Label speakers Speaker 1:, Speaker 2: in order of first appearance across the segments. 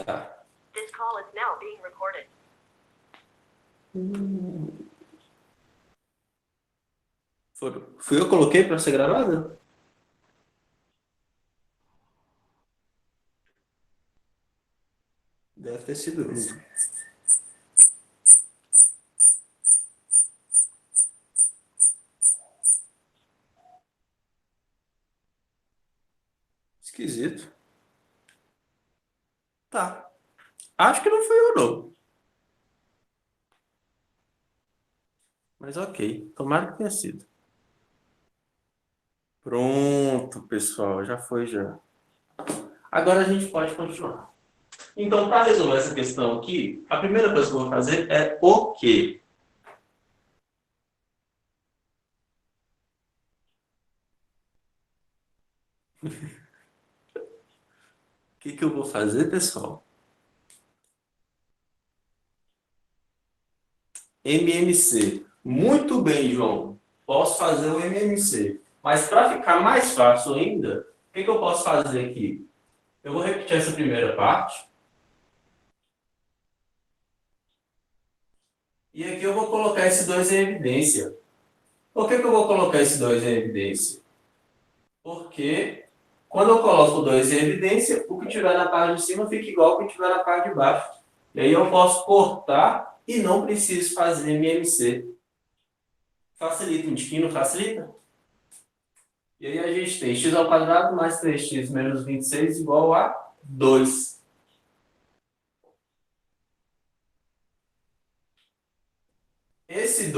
Speaker 1: Tá.
Speaker 2: This call is now being recorded.
Speaker 1: Fui eu que coloquei para ser gravada? Deve ter sido eu. Esquisito. Tá. Acho que não fui eu, não. Mas ok. Tomara que tenha sido. Pronto, pessoal. Já foi, já. Agora a gente pode continuar. Então, para resolver essa questão aqui, a primeira coisa que eu vou fazer é o quê? O que que eu vou fazer, pessoal? MMC. Muito bem, João. Posso fazer o MMC. Mas para ficar mais fácil ainda, o que que eu posso fazer aqui? Eu vou repetir essa primeira parte. E aqui eu vou colocar esse 2 em evidência. Por que que eu vou colocar esse 2 em evidência? Porque quando eu coloco o 2 em evidência, o que tiver na parte de cima fica igual ao que tiver na parte de baixo. E aí eu posso cortar e não preciso fazer MMC. Facilita um tiquinho, não facilita? E aí a gente tem x ao quadrado mais 3x menos 26 igual a 2. Esse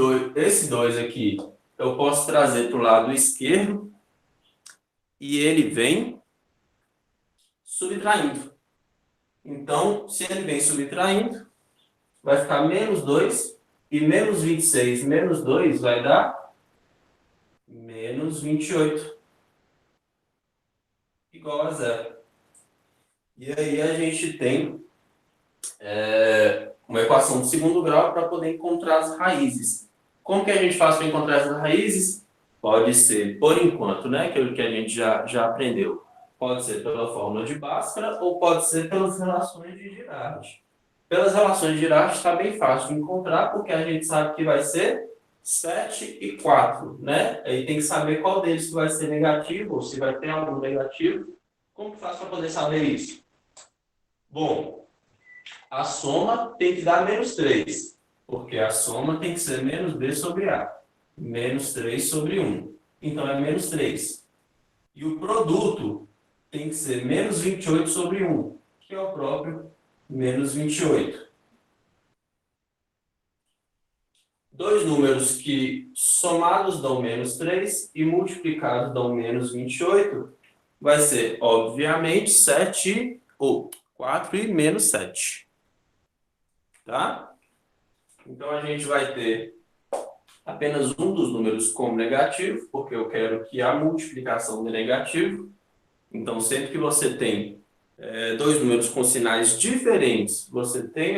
Speaker 1: dois aqui eu posso trazer para o lado esquerdo e ele vem subtraindo. Então, se ele vem subtraindo, vai ficar menos 2 e menos 26 menos 2 vai dar menos 28 igual a zero. E aí a gente tem uma equação de segundo grau para poder encontrar as raízes. Como que a gente faz para encontrar essas raízes? Pode ser, por enquanto, né, aquilo que a gente já aprendeu. Pode ser pela fórmula de Bhaskara ou pode ser pelas relações de Girardi. Pelas relações de Girardi está bem fácil de encontrar, porque a gente sabe que vai ser 7 e 4, né? Aí tem que saber qual deles vai ser negativo, ou se vai ter algum negativo. Como que faz para poder saber isso? Bom, a soma tem que dar menos 3, porque a soma tem que ser menos b sobre a. Menos 3 sobre 1. Então é menos 3. E o produto tem que ser menos 28 sobre 1, que é o próprio menos 28. Dois números que somados dão menos 3 e multiplicados dão menos 28, vai ser, obviamente, 7, ou 4 e menos 7. Tá? Então, a gente vai ter apenas um dos números como negativo, porque eu quero que a multiplicação dê negativo. Então, sempre que você tem dois números com sinais diferentes, você tem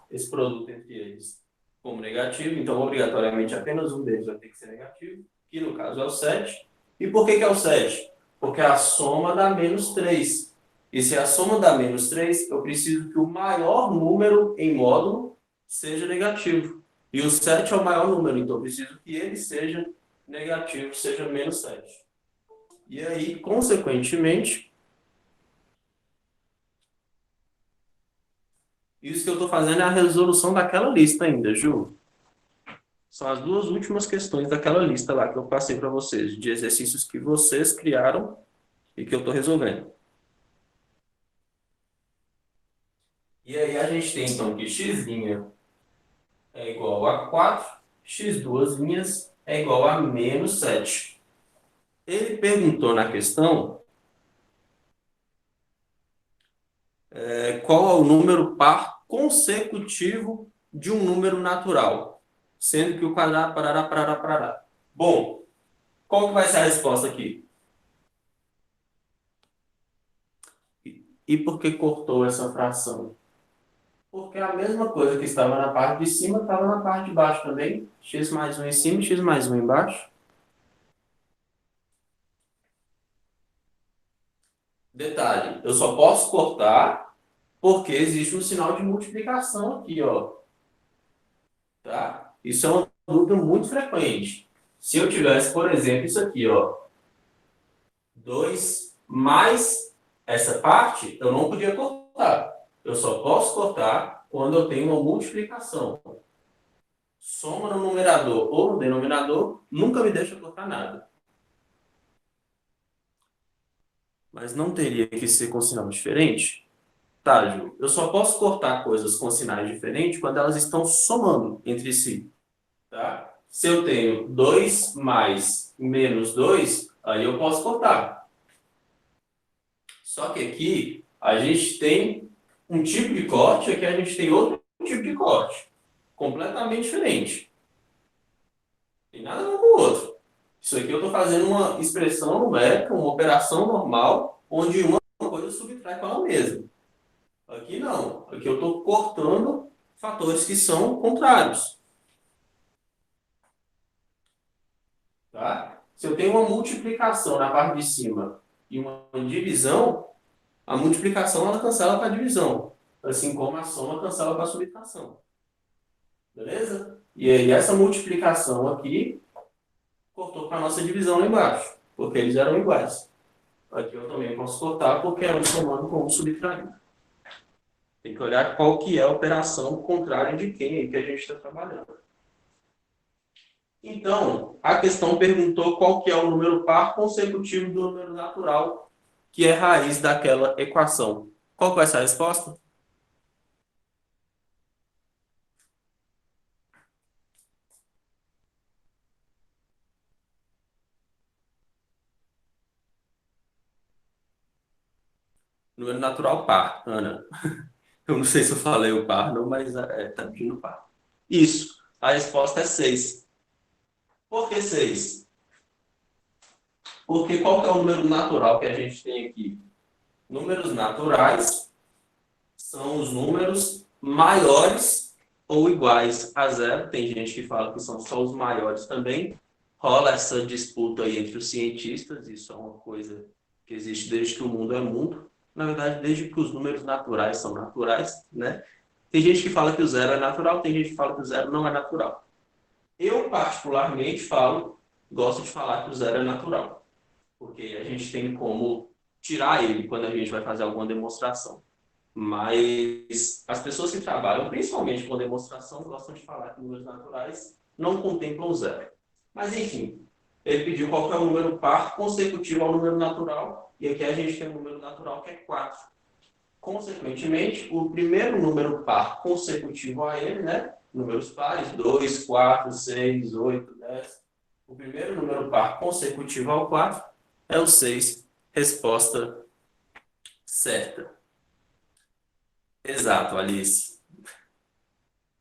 Speaker 1: esse produto entre eles como negativo. Então, obrigatoriamente, apenas um deles vai ter que ser negativo, que no caso é o 7. E por que é o 7? Porque a soma dá menos 3. E se a soma dá menos 3, eu preciso que o maior número em módulo seja negativo. E o 7 é o maior número, então eu preciso que ele seja negativo, seja menos 7. E aí, consequentemente, isso que eu estou fazendo é a resolução daquela lista ainda, Ju. São as duas últimas questões daquela lista lá que eu passei para vocês, de exercícios que vocês criaram e que eu estou resolvendo. E aí a gente tem então que x' é igual a 4, x duas linhas é igual a menos 7. Ele perguntou na questão qual é o número par consecutivo de um número natural, sendo que o quadrado parará, parará, parará. Bom, qual que vai ser a resposta aqui? E por que cortou essa fração? Porque a mesma coisa que estava na parte de cima estava na parte de baixo também. X mais 1 em cima e x mais 1 embaixo. Detalhe, eu só posso cortar Porque existe um sinal de multiplicação aqui, ó. Tá? Isso é uma dúvida muito frequente. Se eu tivesse, por exemplo, isso aqui, ó, 2 mais essa parte, eu não podia cortar. Eu só posso cortar quando eu tenho uma multiplicação. Soma no numerador ou no denominador nunca me deixa cortar nada. Mas não teria que ser com sinal diferente? Tá, Ju, eu só posso cortar coisas com sinais diferentes quando elas estão somando entre si. Tá? Se eu tenho 2 mais menos 2, aí eu posso cortar. Só que aqui a gente tem um tipo de corte, aqui a gente tem outro tipo de corte. Completamente diferente. Tem nada a ver com o outro. Isso aqui eu estou fazendo uma expressão numérica, uma operação normal, onde uma coisa subtrai com ela mesma. Aqui não. Aqui eu estou cortando fatores que são contrários. Tá? Se eu tenho uma multiplicação na parte de cima e uma divisão, a multiplicação ela cancela com a divisão, assim como a soma cancela com a subtração. Beleza? E aí essa multiplicação aqui cortou com a nossa divisão lá embaixo, porque eles eram iguais. Aqui eu também posso cortar porque é um somando com um subtraindo. Tem que olhar qual que é a operação contrária de quem que a gente está trabalhando. Então, a questão perguntou qual que é o número par consecutivo do número natural, que é raiz daquela equação. Qual que vai ser a resposta? Número natural par, Ana. Eu não sei se eu falei o par, não, mas tá pedindo par. Isso. A resposta é 6. Por que 6? Porque qual que é o número natural que a gente tem aqui? Números naturais são os números maiores ou iguais a zero. Tem gente que fala que são só os maiores também. Rola essa disputa aí entre os cientistas. Isso é uma coisa que existe desde que o mundo é mundo. Na verdade, desde que os números naturais são naturais, né? Tem gente que fala que o zero é natural, tem gente que fala que o zero não é natural. Eu, particularmente, gosto de falar que o zero é natural, porque a gente tem como tirar ele quando a gente vai fazer alguma demonstração. Mas as pessoas que trabalham, principalmente com demonstração, gostam de falar que números naturais não contemplam zero. Mas, enfim, ele pediu qual que é o número par consecutivo ao número natural, e aqui a gente tem um número natural que é 4. Consequentemente, o primeiro número par consecutivo a ele, né? Números pares, 2, 4, 6, 8, 10. O primeiro número par consecutivo ao 4 é o 6. Resposta certa. Exato, Alice.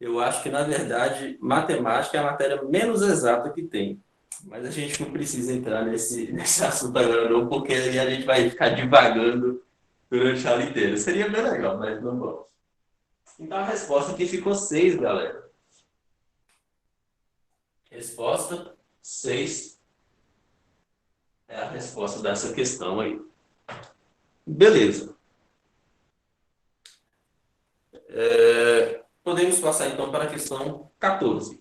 Speaker 1: Eu acho que, na verdade, matemática é a matéria menos exata que tem. Mas a gente não precisa entrar nesse assunto agora, não, porque aí a gente vai ficar divagando durante a aula inteira. Seria bem legal, mas não vamos. Então a resposta aqui ficou 6, galera. Resposta 6 é a resposta dessa questão aí. Beleza. Podemos passar então para a questão 14.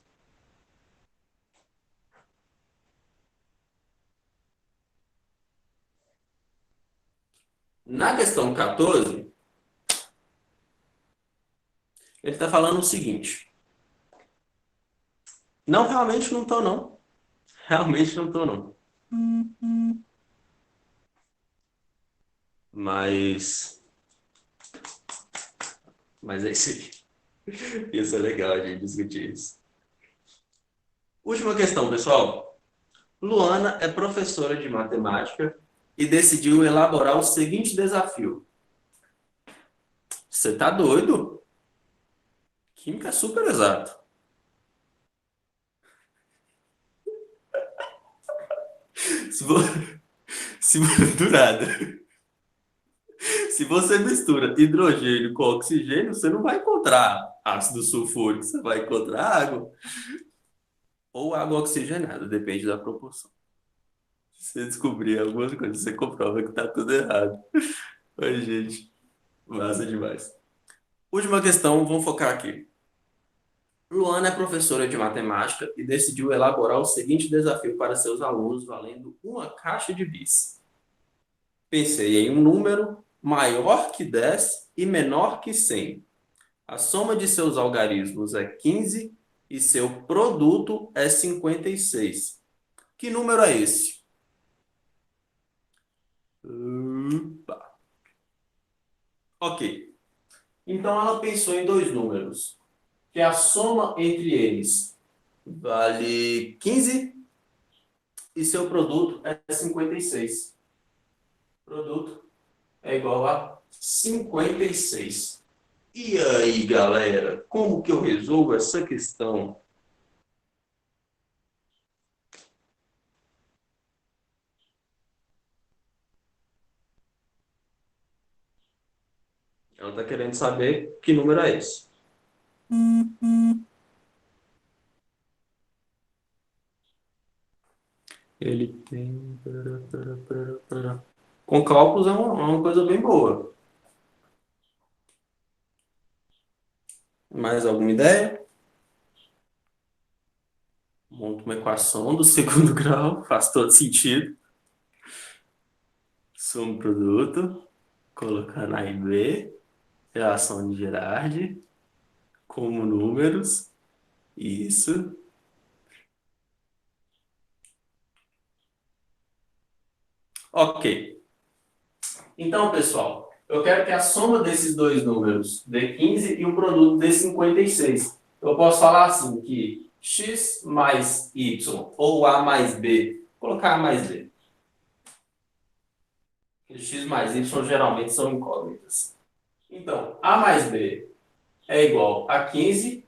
Speaker 1: Na questão 14, ele está falando o seguinte. Não, realmente não estou, não. Realmente não estou, não. Mas é isso aí. Isso é legal a gente discutir isso. Última questão, pessoal. Luana é professora de matemática e decidiu elaborar o seguinte desafio. Você tá doido? Química é super exato. Se vo... Se... Do nada. Se você mistura hidrogênio com oxigênio, você não vai encontrar ácido sulfúrico, você vai encontrar água. Ou água oxigenada, depende da proporção. Se você descobrir algumas coisas, você comprova que tá tudo errado. Ai, gente, massa demais. Última questão, vamos focar aqui. Luana é professora de matemática e decidiu elaborar o seguinte desafio para seus alunos, valendo uma caixa de bis. Pensei em um número maior que 10 e menor que 100. A soma de seus algarismos é 15 e seu produto é 56. Que número é esse? Opa. Ok. Então ela pensou em dois números, que a soma entre eles vale 15 e seu produto é 56. Produto é igual a 56. E aí, galera, como que eu resolvo essa questão? Ela está querendo saber que número é esse. Ele tem. Com cálculos é uma coisa bem boa. Mais alguma ideia? Monta uma equação do segundo grau, faz todo sentido. Soma o produto, colocando A e B, relação de Girardi, como números. Isso. Ok. Então, pessoal, eu quero que a soma desses dois números dê 15 e o produto dê 56. Eu posso falar assim que x mais y ou a mais b, vou colocar a mais b. Porque x mais y geralmente são incógnitas. Então, a mais b é igual a 15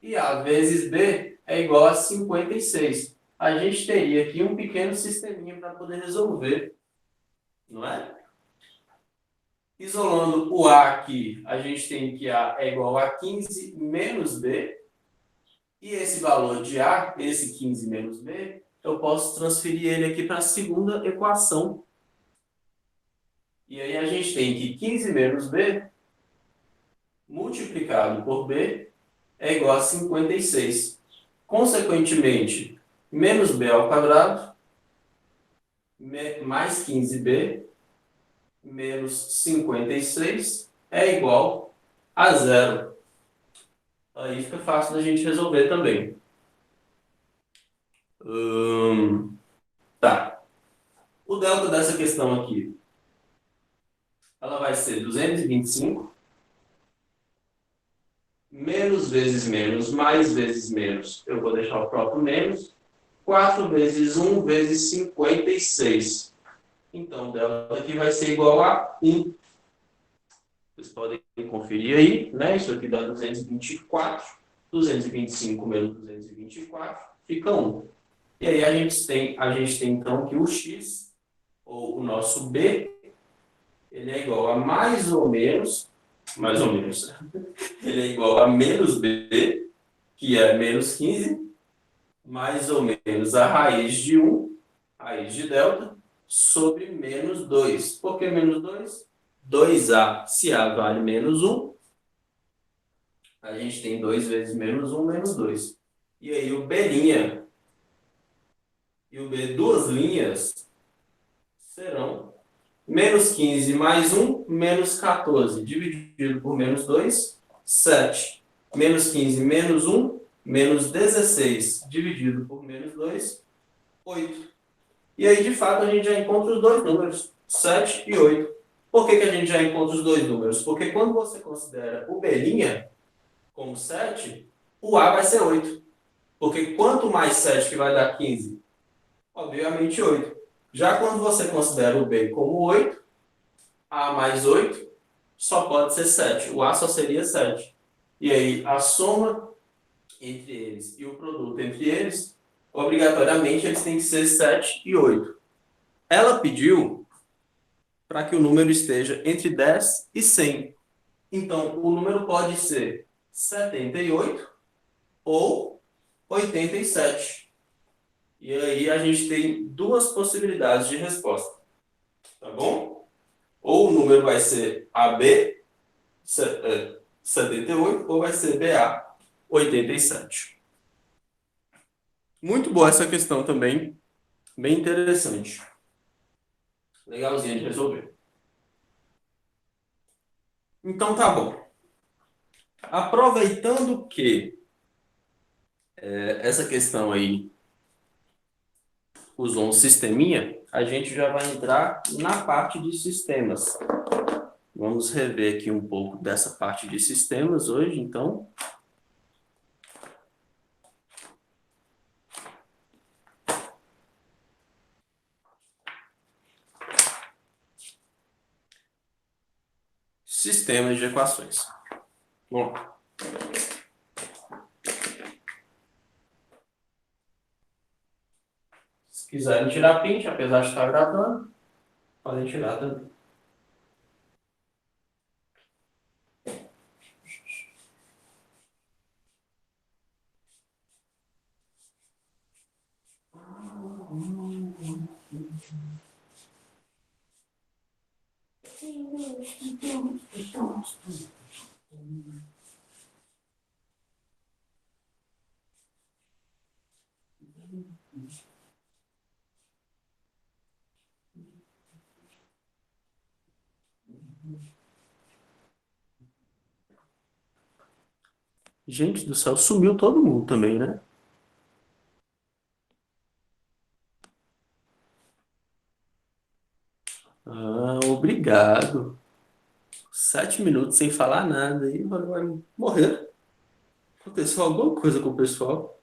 Speaker 1: e a vezes b é igual a 56. A gente teria aqui um pequeno sisteminha para poder resolver, não é? Isolando o A aqui, a gente tem que A é igual a 15 menos B. E esse valor de A, esse 15 menos B, eu posso transferir ele aqui para a segunda equação. E aí a gente tem que 15 menos B multiplicado por B é igual a 56. Consequentemente, menos B ao quadrado mais 15B menos 56 é igual a zero. Aí fica fácil da gente resolver também. Tá. O delta dessa questão aqui, ela vai ser 225 menos vezes menos mais vezes menos. Eu vou deixar o próprio menos. 4 vezes 1 vezes 56. Então, o delta aqui vai ser igual a 1. Vocês podem conferir aí, né? Isso aqui dá 224. 225 menos 224 fica 1. E aí a gente tem então que o x, ou o nosso b, ele é igual a mais ou menos, ele é igual a menos b, que é menos 15, mais ou menos a raiz de 1, raiz de delta, sobre menos 2. Por que menos 2? 2a, se a vale menos 1, a gente tem 2 vezes menos 1, menos 2. E aí o b' e o b duas linhas serão menos 15 mais 1, menos 14, dividido por menos 2, 7. Menos 15 menos 1, menos 16, dividido por menos 2, 8. E aí, de fato, a gente já encontra os dois números, 7 e 8. Por que a gente já encontra os dois números? Porque quando você considera o B' como 7, o A vai ser 8. Porque quanto mais 7 que vai dar 15? Obviamente 8. Já quando você considera o B como 8, A mais 8 só pode ser 7. O A só seria 7. E aí, a soma entre eles e o produto entre eles, obrigatoriamente, eles têm que ser 7 e 8. Ela pediu para que o número esteja entre 10 e 100. Então, o número pode ser 78 ou 87. E aí a gente tem duas possibilidades de resposta. Tá bom? Ou o número vai ser AB, 78 ou vai ser BA 87? Muito boa essa questão também, bem interessante. Legalzinho de resolver. Então tá bom. Aproveitando que essa questão aí usou um sisteminha, a gente já vai entrar na parte de sistemas. Vamos rever aqui um pouco dessa parte de sistemas hoje, então. Sistemas de equações. Vamos lá. Se quiserem tirar print, apesar de estar gravando, podem tirar também. Gente do céu, sumiu todo mundo também, né? Ah, obrigado. 7 minutos sem falar nada e vai morrer. Aconteceu alguma coisa com o pessoal.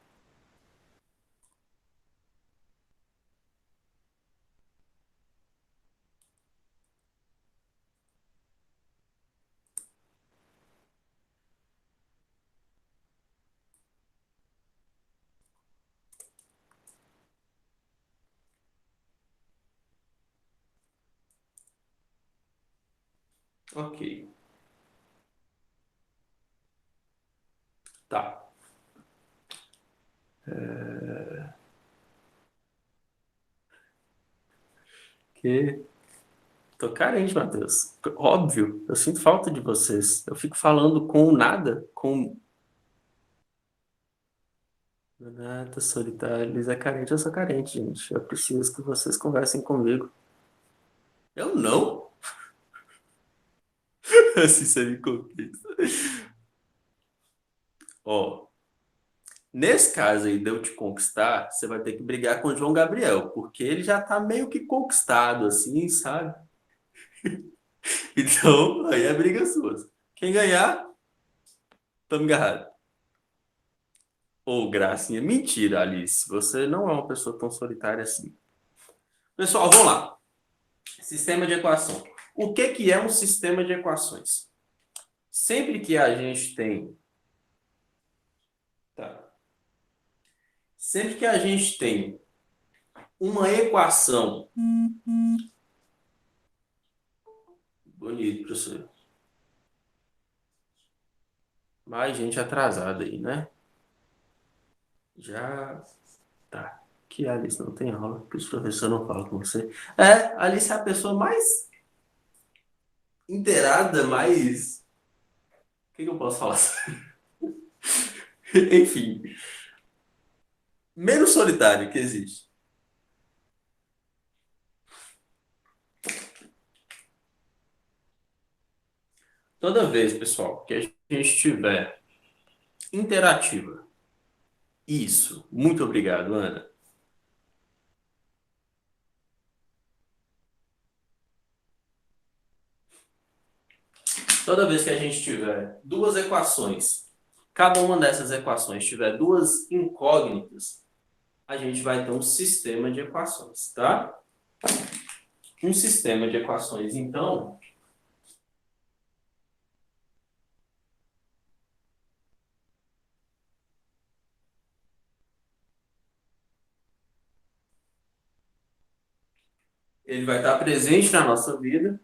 Speaker 1: Ok, tá. Que tô carente, Matheus. Óbvio, eu sinto falta de vocês. Eu fico falando com nada, com nada solitário. Eles é carente, eu sou carente, gente. Eu preciso que vocês conversem comigo. Eu não? Assim você me conquista. Ó, nesse caso aí de eu te conquistar, você vai ter que brigar com o João Gabriel, porque ele já tá meio que conquistado, assim, sabe? Então, aí é briga sua. Quem ganhar, tamo agarrado. Ô, gracinha. Mentira, Alice. Você não é uma pessoa tão solitária assim. Pessoal, vamos lá. Sistema de equação. O que que é um sistema de equações? Sempre que a gente tem, tá? Sempre que a gente tem uma equação, bonito, professor. Mais gente atrasada aí, né? Já tá. Que a Alice não tem aula, que os professores não falam com você. É, a Alice é a pessoa mais inteirada, mais. O que que eu posso falar? Enfim, menos solitário que existe. Toda vez, pessoal, que a gente tiver interativa. Isso. Muito obrigado, Ana. Toda vez que a gente tiver duas equações, cada uma dessas equações tiver duas incógnitas, a gente vai ter um sistema de equações, tá? Um sistema de equações, então, ele vai estar presente na nossa vida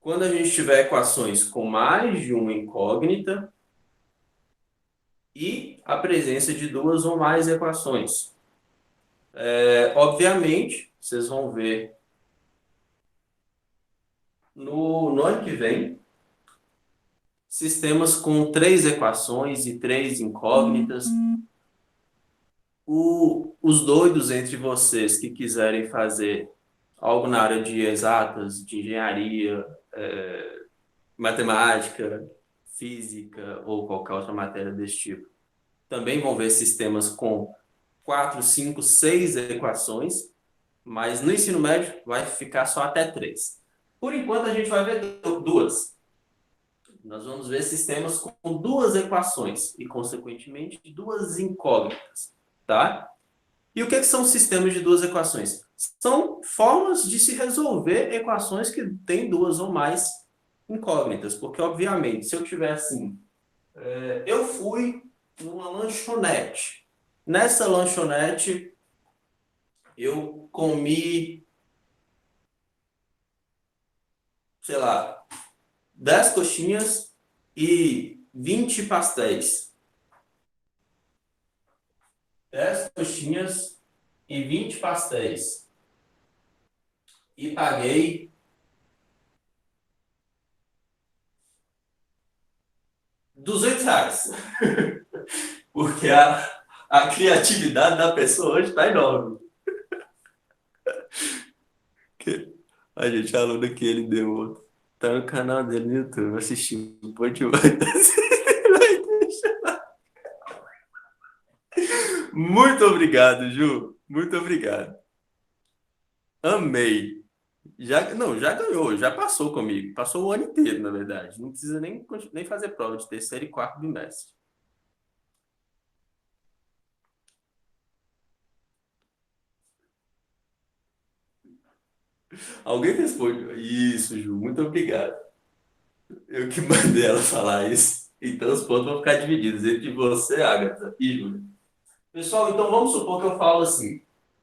Speaker 1: quando a gente tiver equações com mais de uma incógnita e a presença de duas ou mais equações. Obviamente, vocês vão ver no ano que vem, sistemas com 3 equações e 3 incógnitas. Os doidos entre vocês que quiserem fazer algo na área de exatas, de engenharia, matemática, física ou qualquer outra matéria desse tipo, também vão ver sistemas com 4, 5, 6 equações, mas no ensino médio vai ficar só até 3. Por enquanto, a gente vai ver duas. Nós vamos ver sistemas com 2 equações e, consequentemente, 2 incógnitas, tá? E o que são sistemas de 2 equações? São formas de se resolver equações que têm 2 ou mais incógnitas, porque, obviamente, se eu tiver assim, eu fui numa lanchonete. Nessa lanchonete, eu comi, sei lá, 10 coxinhas e 20 pastéis. 10 coxinhas e 20 pastéis. E paguei R$ 200. Porque a criatividade da pessoa hoje está enorme. A gente, a aluna que ele deu, tá no canal dele no YouTube, assistindo. Pode Muito obrigado, Ju. Muito obrigado. Amei. Já ganhou, já passou comigo. Passou o ano inteiro, na verdade. Não precisa nem fazer prova de terceiro e quarto bimestre. Alguém responde. Isso, Ju, muito obrigado. Eu que mandei ela falar isso. Então os pontos vão ficar divididos entre você, Agatha e Júlia. Pessoal, então vamos supor que eu falo assim.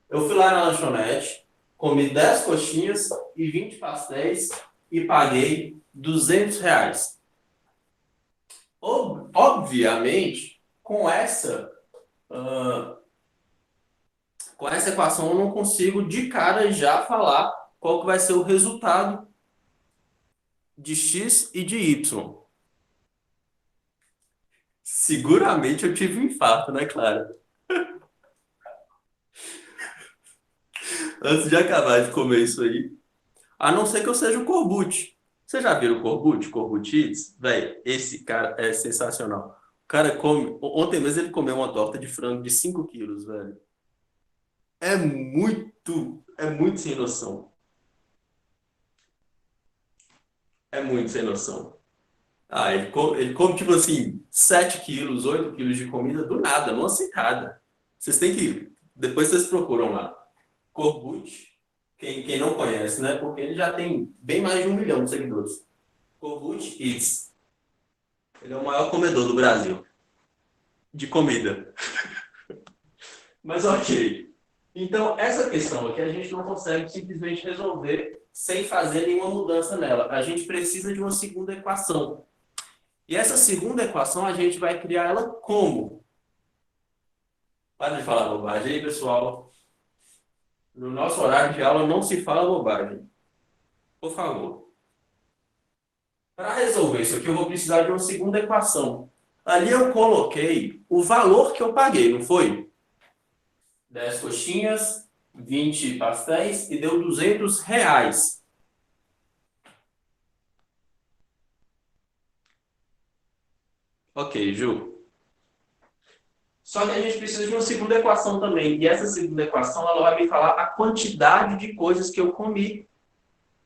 Speaker 1: Eu fui lá na lanchonete, comi 10 coxinhas e 20 pastéis e paguei R$ 200. Obviamente, ah, com essa equação eu não consigo de cara já falar qual que vai ser o resultado de x e de y. Seguramente eu tive um infarto, né, Clara? Antes de acabar de comer isso aí. A não ser que eu seja o Corbucci. Você já viu o Corbucci? Corbucci? Véi, esse cara é sensacional. O cara come. Ontem mesmo ele comeu uma torta de frango de 5 quilos, velho. É muito sem noção. É muito sem noção. Ah, ele come tipo assim, 7 quilos, 8 quilos de comida do nada, numa sentada. Vocês têm que. Depois vocês procuram lá. Corbucci. Quem não conhece, né? Porque ele já tem bem mais de 1 milhão de seguidores. Corbucci Eats. Ele é o maior comedor do Brasil de comida. Mas ok. Então, essa questão aqui a gente não consegue simplesmente resolver sem fazer nenhuma mudança nela. A gente precisa de uma segunda equação. E essa segunda equação a gente vai criar ela como? Para de falar bobagem aí, pessoal. No nosso horário de aula não se fala bobagem. Por favor. Para resolver isso aqui, eu vou precisar de uma segunda equação. Ali eu coloquei o valor que eu paguei, não foi? 10 coxinhas, 20 pastéis e deu R$ 200. Ok, Ju. Só que a gente precisa de uma segunda equação também. E essa segunda equação ela vai me falar a quantidade de coisas que eu comi.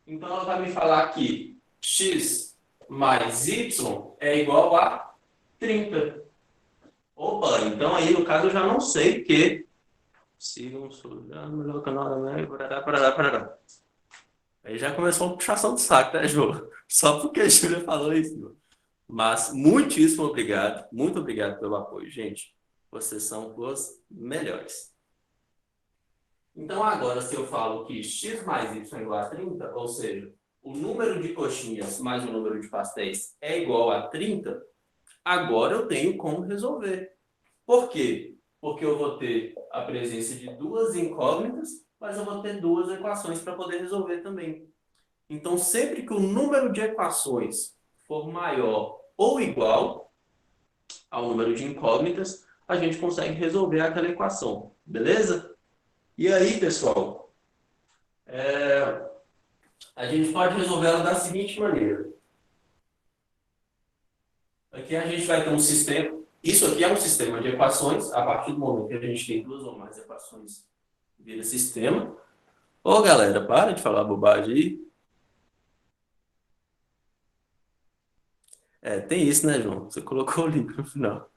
Speaker 1: Então ela vai me falar que x mais y é igual a 30. Opa, então aí no caso eu já não sei que. Sigam o meu canal também. Parará. Aí já começou uma puxação de saco, né, Ju? Só porque a Júlia falou isso, Ju. Mas muitíssimo obrigado. Muito obrigado pelo apoio, gente. Vocês são os melhores. Então, agora, se eu falo que x mais y é igual a 30, ou seja, o número de coxinhas mais o número de pastéis é igual a 30, agora eu tenho como resolver. Por quê? Porque eu vou ter a presença de 2 incógnitas, mas eu vou ter 2 equações para poder resolver também. Então, sempre que o número de equações for maior ou igual ao número de incógnitas, a gente consegue resolver aquela equação, beleza? E aí, pessoal, a gente pode resolver ela da seguinte maneira. Aqui a gente vai ter um sistema, isso aqui é um sistema de equações, a partir do momento que a gente tem duas ou mais equações, vira sistema. Ô, galera, para de falar bobagem aí. Tem isso, né, João? Você colocou o link no final.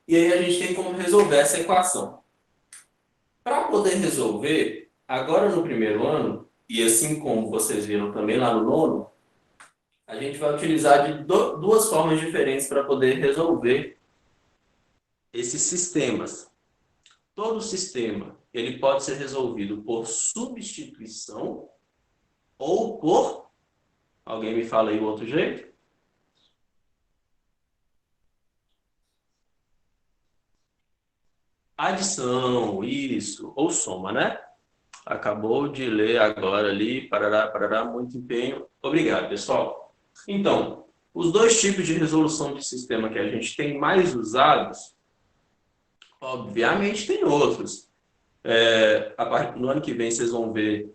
Speaker 1: E aí a gente tem como resolver essa equação. Para poder resolver, agora no primeiro ano, e assim como vocês viram também lá no nono, a gente vai utilizar de duas formas diferentes para poder resolver esses sistemas. Todo sistema ele pode ser resolvido por substituição ou por... Alguém me fala aí o outro jeito? Adição, isso, ou soma, né? Acabou de ler agora ali, parará, parará, muito empenho. Obrigado, pessoal. Então, os dois tipos de resolução de sistema que a gente tem mais usados, obviamente tem outros. No ano que vem vocês vão ver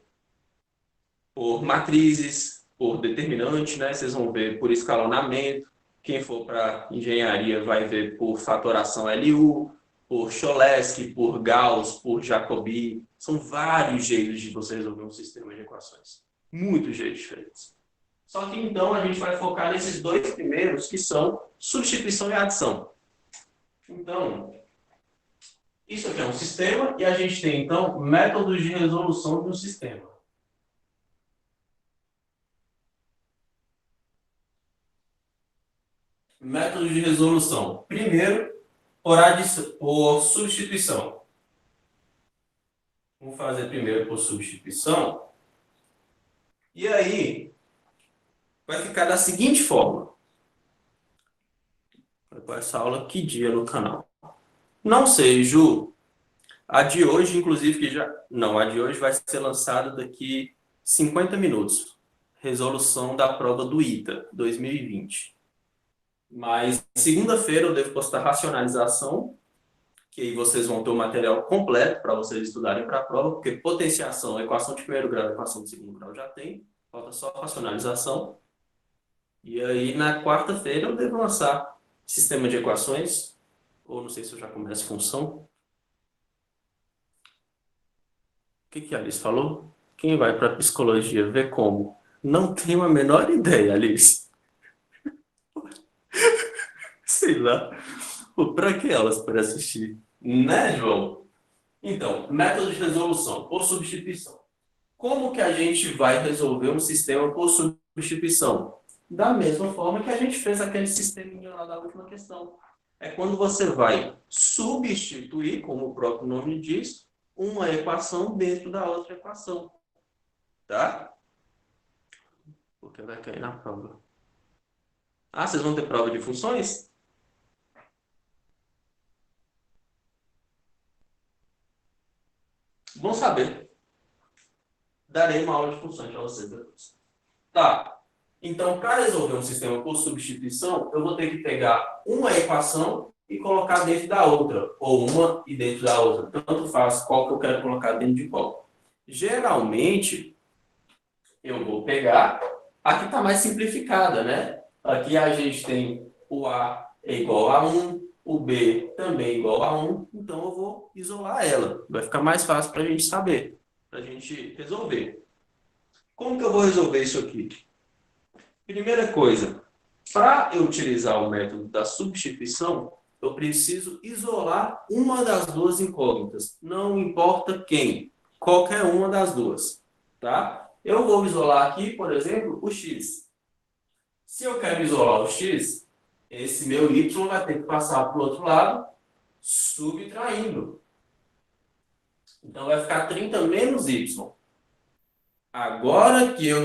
Speaker 1: por matrizes, por determinante, né? Vocês vão ver por escalonamento. Quem for para engenharia vai ver por fatoração LU, por Cholesky, por Gauss, por Jacobi. São vários jeitos de você resolver um sistema de equações. Muitos jeitos diferentes. Só que então a gente vai focar nesses dois primeiros, que são substituição e adição. Então, isso aqui é um sistema e a gente tem então métodos de resolução de um sistema. Métodos de resolução. Primeiro, por substituição. Vamos fazer primeiro por substituição. E aí, vai ficar da seguinte forma. Vai essa aula que dia no canal? Não sei, Ju. A de hoje, inclusive, que já... Não, a de hoje vai ser lançada daqui 50 minutos. Resolução da prova do ITA 2020. Mas segunda-feira eu devo postar racionalização, que aí vocês vão ter o material completo para vocês estudarem para a prova, porque potenciação, equação de primeiro grau, equação de segundo grau já tem, falta só racionalização. E aí na quarta-feira eu devo lançar sistema de equações, ou não sei se eu já começo função. O que a Alice falou? Quem vai para psicologia ver como? Não tenho a menor ideia, Alice. Sei lá. Para que elas para assistir? Né, João? Então, método de resolução por substituição. Como que a gente vai resolver um sistema por substituição? Da mesma forma que a gente fez aquele sisteminha lá da última questão. É quando você vai substituir, como o próprio nome diz, uma equação dentro da outra equação. Tá? Porque vai cair na prova. Ah, vocês vão ter prova de funções? Bom saber. Darei uma aula de funções para vocês depois. Tá. Então, para resolver um sistema por substituição, eu vou ter que pegar uma equação e colocar dentro da outra. Ou uma e dentro da outra. Tanto faz qual que eu quero colocar dentro de qual. Geralmente, eu vou pegar... Aqui está mais simplificada, né? Aqui a gente tem o A é igual a 1, o B também é igual a 1. Então, eu vou isolar ela. Vai ficar mais fácil para a gente saber, para a gente resolver. Como que eu vou resolver isso aqui? Primeira coisa, para eu utilizar o método da substituição, eu preciso isolar uma das duas incógnitas. Não importa quem, qualquer uma das duas. Tá? Eu vou isolar aqui, por exemplo, o x. Se eu quero isolar o x, esse meu y vai ter que passar para o outro lado, subtraindo. Então, vai ficar 30 menos y. Agora que eu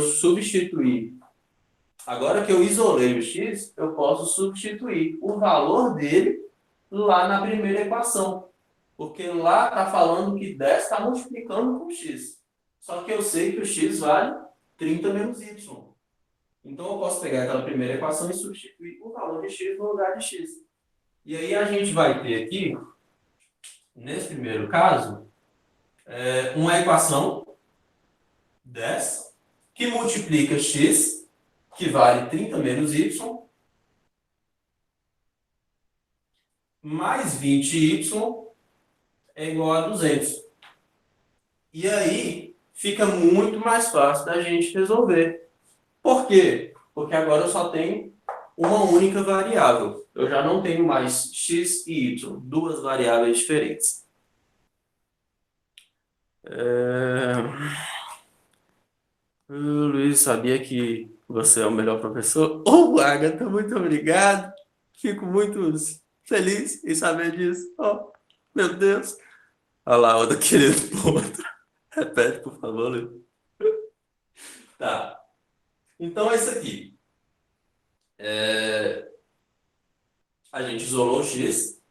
Speaker 1: isolei o x, eu posso substituir o valor dele lá na primeira equação. Porque lá está falando que 10 está multiplicando com x. Só que eu sei que o x vale 30 menos y. Então, eu posso pegar aquela primeira equação e substituir o valor de x no lugar de x. E aí, a gente vai ter aqui, nesse primeiro caso, uma equação dessa, que multiplica x, que vale 30 menos y, mais 20y é igual a 200. E aí, fica muito mais fácil da gente resolver. Por quê? Porque agora eu só tenho uma única variável. Eu já não tenho mais x e y, duas variáveis diferentes. Luiz, sabia que você é o melhor professor? Oh, Agatha, muito obrigado. Fico muito feliz em saber disso. Oh, meu Deus. Olha lá, outra querendo ponto. Repete, por favor, Luiz. Tá. Então é isso aqui. A gente isolou o x.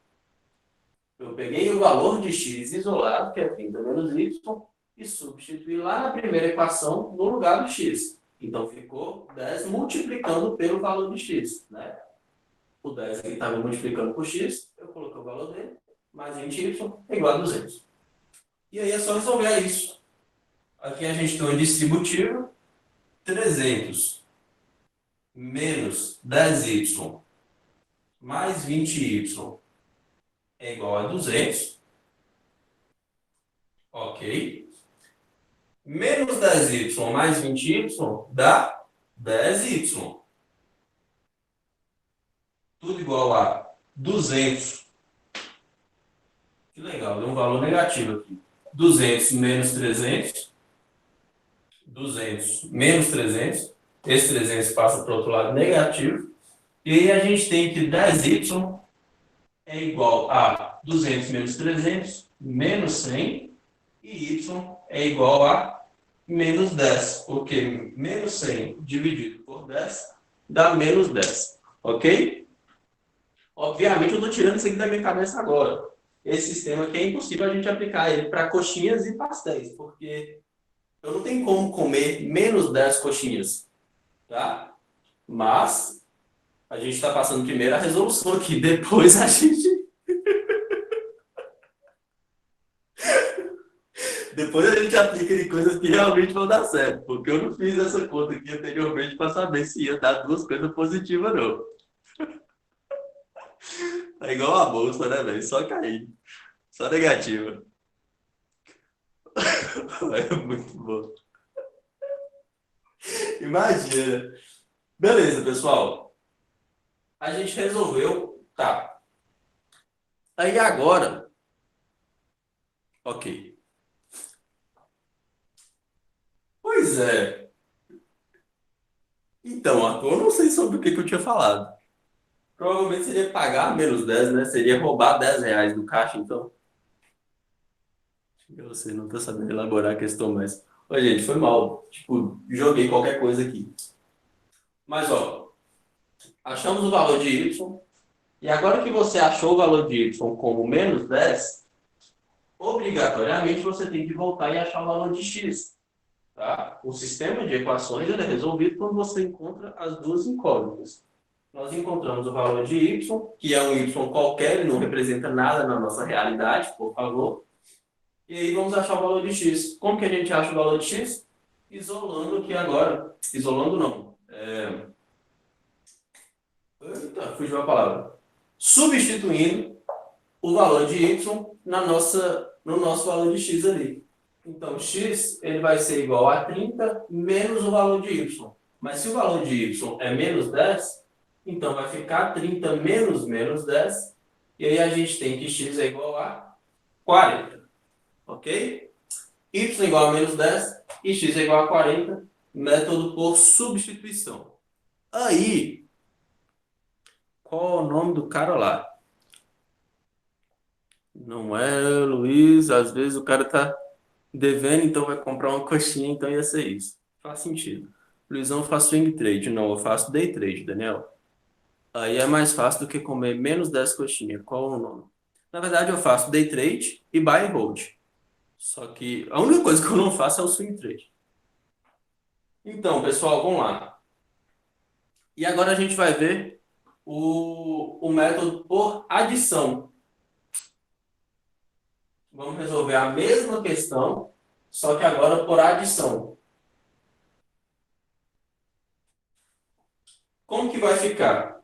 Speaker 1: Eu peguei o valor de x isolado, que é 30 menos y, e substituí lá na primeira equação no lugar do x. Então ficou 10 multiplicando pelo valor de x, né? O 10 que estava multiplicando por x, eu coloquei o valor dele, mais 20y é igual a 200. E aí é só resolver isso. Aqui a gente tem um distributivo, 300 menos 10y mais 20y é igual a 200. Ok. Menos 10y mais 20y dá 10y. Tudo igual a 200. Que legal, deu um valor negativo aqui. 200 menos 300. 200 menos 300. Esse 300 passa para o outro lado negativo. E aí a gente tem que 10y é igual a 200 menos 300 menos 100. E y é igual a menos 10. Porque menos 100 dividido por 10 dá menos 10. Ok? Obviamente eu estou tirando isso aqui da minha cabeça agora. Esse sistema aqui é impossível a gente aplicar ele para coxinhas e pastéis. Porque eu não tenho como comer menos 10 coxinhas. Tá? Mas a gente está passando primeiro a resolução aqui. Depois a gente... Depois a gente aplica em coisas que realmente vão dar certo. Porque eu não fiz essa conta aqui anteriormente para saber se ia dar duas coisas positivas, não. É igual a bolsa, né, velho? Só cair. Só negativa. É muito bom. Imagina. Beleza, pessoal. A gente resolveu. Tá. Aí agora. Ok. Pois é. Então, Arthur, eu não sei sobre o que eu tinha falado. Provavelmente seria pagar menos 10, né? Seria roubar 10 reais do caixa, então. Eu sei, não tô sabendo elaborar a questão mais. Ô, gente, foi mal. Tipo, joguei qualquer coisa aqui. Mas, ó, achamos o valor de y. E agora que você achou o valor de y como menos 10, obrigatoriamente você tem que voltar e achar o valor de x. Tá? O sistema de equações ele é resolvido quando você encontra as duas incógnitas. Nós encontramos o valor de y, que é um y qualquer, ele não representa nada na nossa realidade, por favor. E aí vamos achar o valor de x. Como que a gente acha o valor de x? Isolando aqui agora. Isolando não. Eita, fugiu a palavra. Substituindo o valor de y no nosso valor de x ali. Então, x ele vai ser igual a 30 menos o valor de y. Mas se o valor de y é menos 10, então vai ficar 30 menos menos 10. E aí a gente tem que x é igual a 40. Ok? Y igual a menos 10 e x é igual a 40. Método por substituição. Aí, qual é o nome do cara lá? Não é Luiz, às vezes o cara tá devendo, então vai comprar uma coxinha, então ia ser isso. Faz sentido. Luizão faz swing trade. Não, eu faço day trade, Daniel. Aí é mais fácil do que comer menos 10 coxinhas. Qual é o nome? Na verdade, eu faço day trade e buy and hold. Só que a única coisa que eu não faço é o swing trade. Então, pessoal, vamos lá. E agora a gente vai ver o método por adição. Vamos resolver a mesma questão, só que agora por adição. Como que vai ficar?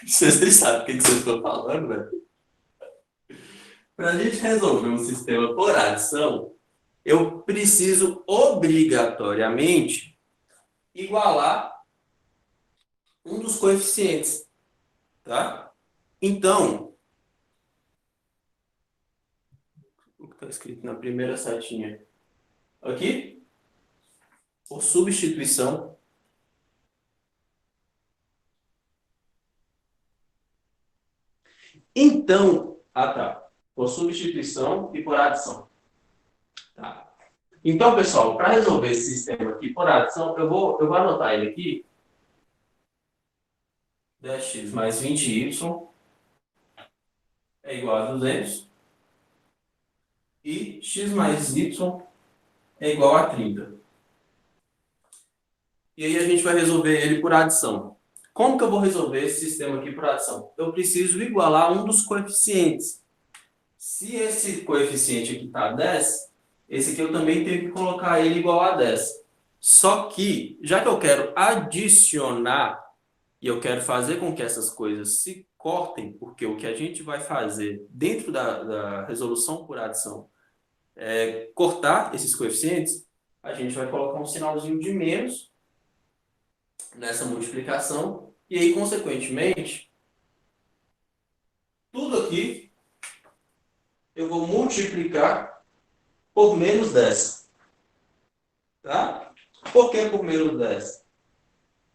Speaker 1: Vocês nem sabem o que vocês estão falando, velho. Para a gente resolver um sistema por adição, eu preciso obrigatoriamente igualar um dos coeficientes, tá? Então, o que está escrito na primeira setinha aqui, por substituição, então, por substituição e por adição, tá? Então, pessoal, para resolver esse sistema aqui por adição, eu vou anotar ele aqui, 10x mais 20y é igual a 200 e x mais y é igual a 30. E aí a gente vai resolver ele por adição. Como que eu vou resolver esse sistema aqui por adição? Eu preciso igualar um dos coeficientes. Se esse coeficiente aqui está 10, esse aqui eu também tenho que colocar ele igual a 10. Só que, já que eu quero adicionar e eu quero fazer com que essas coisas se cortem, porque o que a gente vai fazer dentro da resolução por adição é cortar esses coeficientes, a gente vai colocar um sinalzinho de menos nessa multiplicação, e aí, consequentemente, tudo aqui eu vou multiplicar por menos 10. Tá? Por que por menos 10?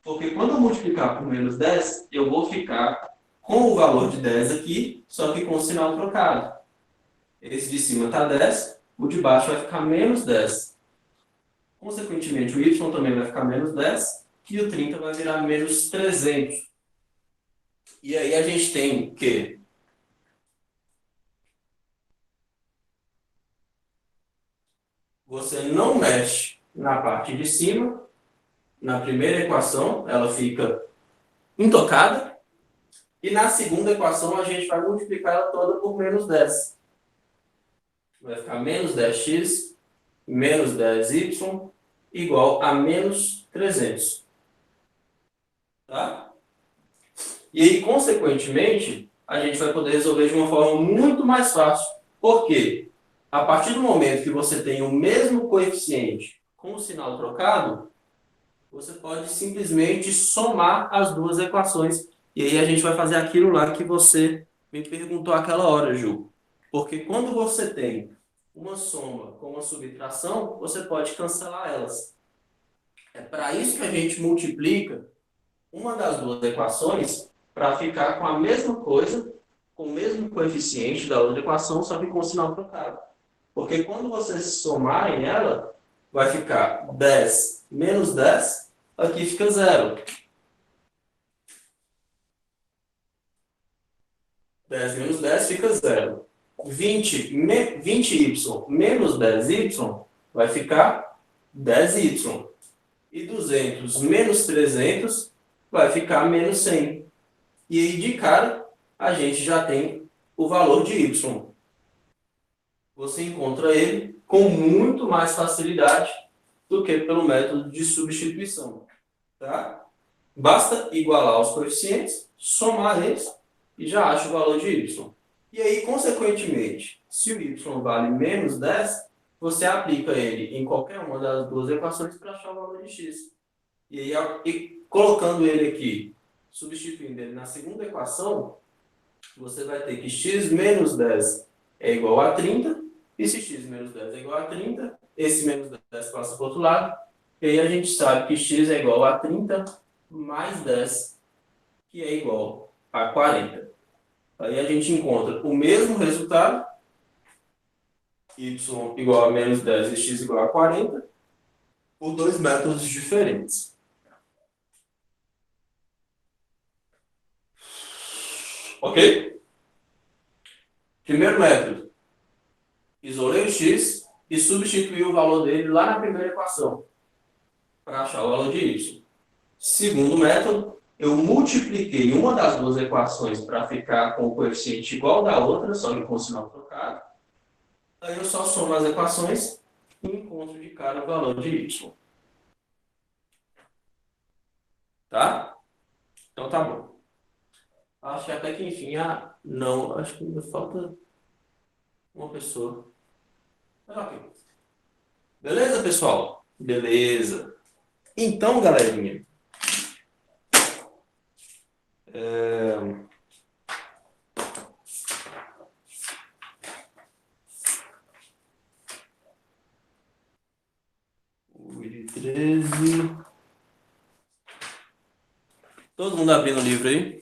Speaker 1: Porque quando eu multiplicar por menos 10, eu vou ficar com o valor de 10 aqui, só que com o sinal trocado. Esse de cima está 10, o de baixo vai ficar menos 10. Consequentemente, o y também vai ficar menos 10 e o 30 vai virar menos 300. E aí a gente tem que você não mexe na parte de cima, na primeira equação, ela fica intocada, e na segunda equação a gente vai multiplicar ela toda por menos 10. Vai ficar menos 10x menos 10y igual a menos 300. Tá? E aí, consequentemente, a gente vai poder resolver de uma forma muito mais fácil. Por quê? A partir do momento que você tem o mesmo coeficiente com o sinal trocado, você pode simplesmente somar as duas equações. E aí a gente vai fazer aquilo lá que você me perguntou aquela hora, Ju. Porque quando você tem uma soma com uma subtração, você pode cancelar elas. É para isso que a gente multiplica uma das duas equações para ficar com a mesma coisa, com o mesmo coeficiente da outra equação, só que com o sinal trocado. Porque quando vocês somarem ela, vai ficar 10 menos 10, aqui fica 0. 10 menos 10 fica 0. 20y menos 10y vai ficar 10y. E 200 menos 300 vai ficar menos 100. E aí, de cara, a gente já tem o valor de y. Você encontra ele com muito mais facilidade do que pelo método de substituição. Tá? Basta igualar os coeficientes, somar eles e já acha o valor de y. E aí, consequentemente, se o y vale menos 10, você aplica ele em qualquer uma das duas equações para achar o valor de x. E aí, colocando ele aqui, substituindo ele na segunda equação, você vai ter que x menos 10 é igual a 30, e se x menos 10 é igual a 30, esse menos 10 passa para o outro lado, e aí a gente sabe que x é igual a 30 mais 10, que é igual a 40. Aí a gente encontra o mesmo resultado, y igual a menos 10 e x igual a 40, por dois métodos diferentes. Ok? Primeiro método, isolei o x e substituí o valor dele lá na primeira equação para achar o valor de y. Segundo método, eu multipliquei uma das duas equações para ficar com o coeficiente igual da outra, só que com o sinal trocado. Aí eu só somo as equações e encontro de cada o valor de y. Tá? Então tá bom. Acho que até que enfim, não, acho que ainda falta uma pessoa. Mas ok. Beleza, pessoal? Beleza. Então, galerinha, o de 13. Todo mundo abrindo o livro aí?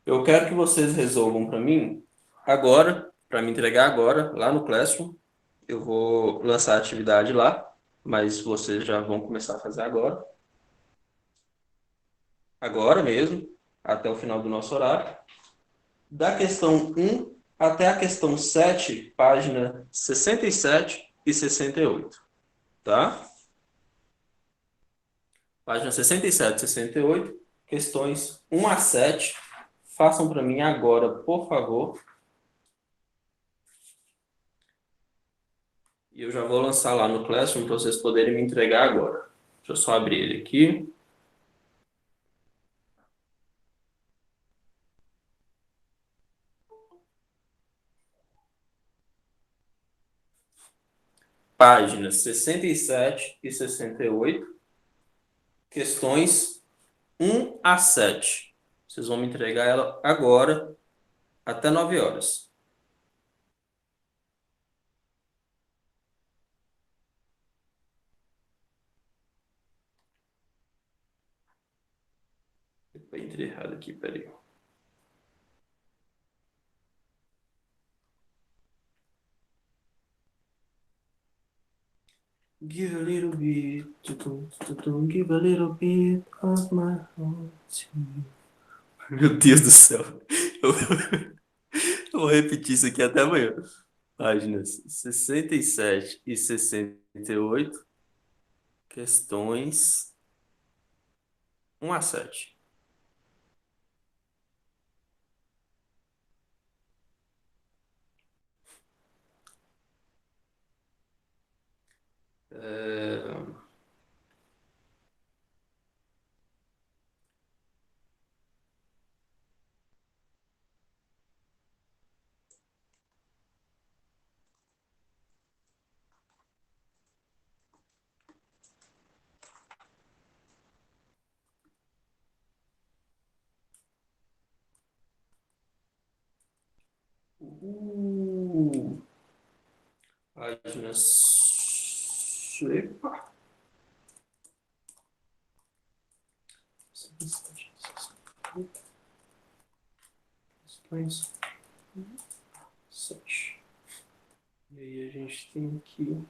Speaker 1: Eu quero que vocês resolvam para mim agora, para me entregar agora, lá no Classroom. Eu vou lançar a atividade lá, mas vocês já vão começar a fazer agora. Agora mesmo, até o final do nosso horário. Da questão 1 até a questão 7, página 67 e 68. Tá? Página 67 e 68, questões 1 a 7. Façam para mim agora, por favor. E eu já vou lançar lá no Classroom para vocês poderem me entregar agora. Deixa eu só abrir ele aqui. Páginas 67 e 68, questões 1 a 7. Vocês vão me entregar ela agora, até 9 horas. Eu entrei errado aqui, peraí. Give a little bit, give a little bit of my heart to you. Meu Deus do céu. Eu, eu vou repetir isso aqui até amanhã. Páginas 67 e 68, questões 1 a 7. Páginas. Epa. Questões 7. E aí a gente tem que.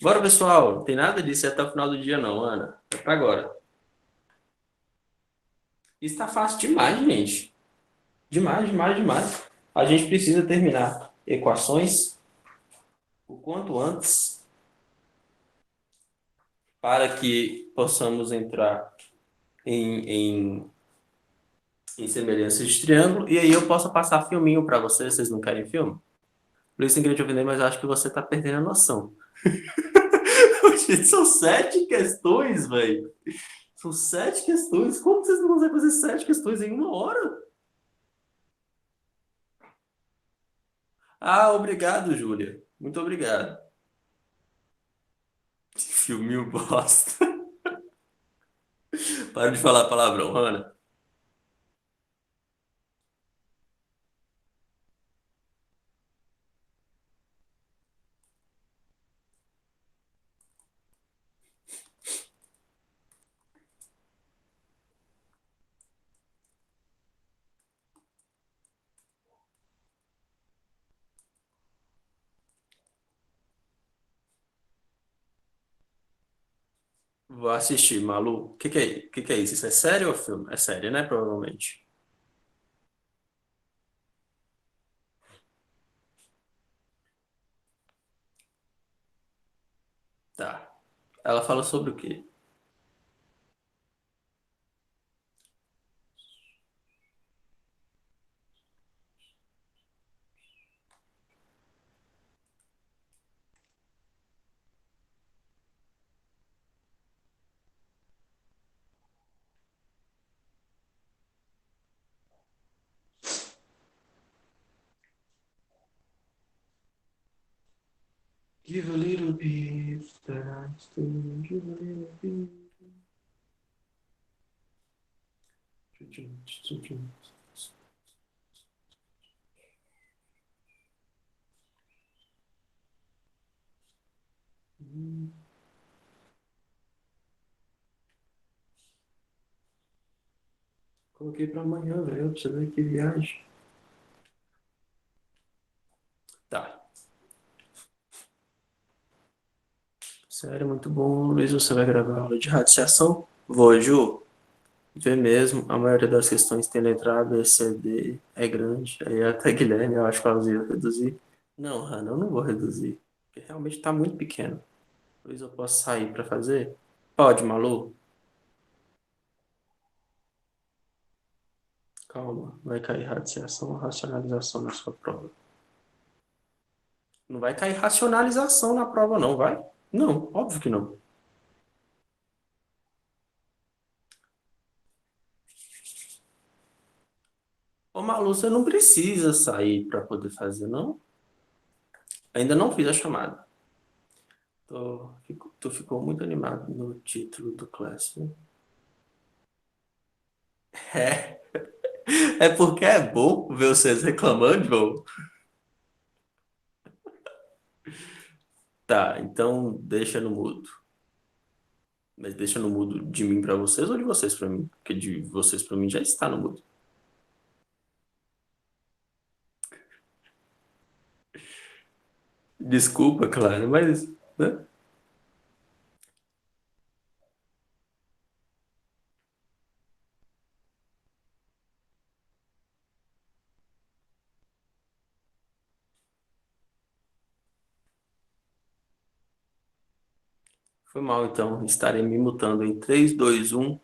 Speaker 1: Bora, pessoal. Não tem nada disso até o final do dia, não, Ana. É pra agora. Isso tá fácil demais, gente. Demais, demais, demais. A gente precisa terminar equações o quanto antes para que possamos entrar em semelhanças de triângulo e aí eu possa passar filminho para vocês. Vocês não querem filme? Por isso, sem querer te ofender, mas eu acho que você tá perdendo a noção. Gente, são 7 questões, velho. São 7 questões. Como vocês não conseguem fazer 7 questões em 1 hora? Ah, obrigado, Júlia. Muito obrigado. Filminho bosta. Para de falar palavrão, Ana. Vou assistir, Malu. O que que é isso? Isso é série ou filme? É série, né? Provavelmente. Tá. Ela fala sobre o quê? Give a little bit that I still give a little bit. Coloquei pra amanhã, velho. Pra você ver que viagem. Tá. Sério, muito bom. Luiz, você vai gravar aula de radiação? Vou, Ju. Vê mesmo. A maioria das questões tem letra A, B, C, D. É grande. Aí até Guilherme, eu acho que elas iam reduzir. Não, Hannah, eu não vou reduzir. Porque realmente tá muito pequeno. Luiz, eu posso sair pra fazer? Pode, Malu? Calma. Vai cair radiação ou racionalização na sua prova? Não vai cair racionalização na prova, não, vai? Não, óbvio que não. Ô, Malu, você não precisa sair para poder fazer, não? Ainda não fiz a chamada. Tu ficou muito animado no título do Class, né? É, é porque é bom ver vocês reclamando, João. Tá, então deixa no mudo. Mas deixa no mudo de mim para vocês ou de vocês para mim? Porque de vocês para mim já está no mudo. Desculpa, claro, mas, né? Foi mal, então. Estarei me mutando em 3, 2, 1.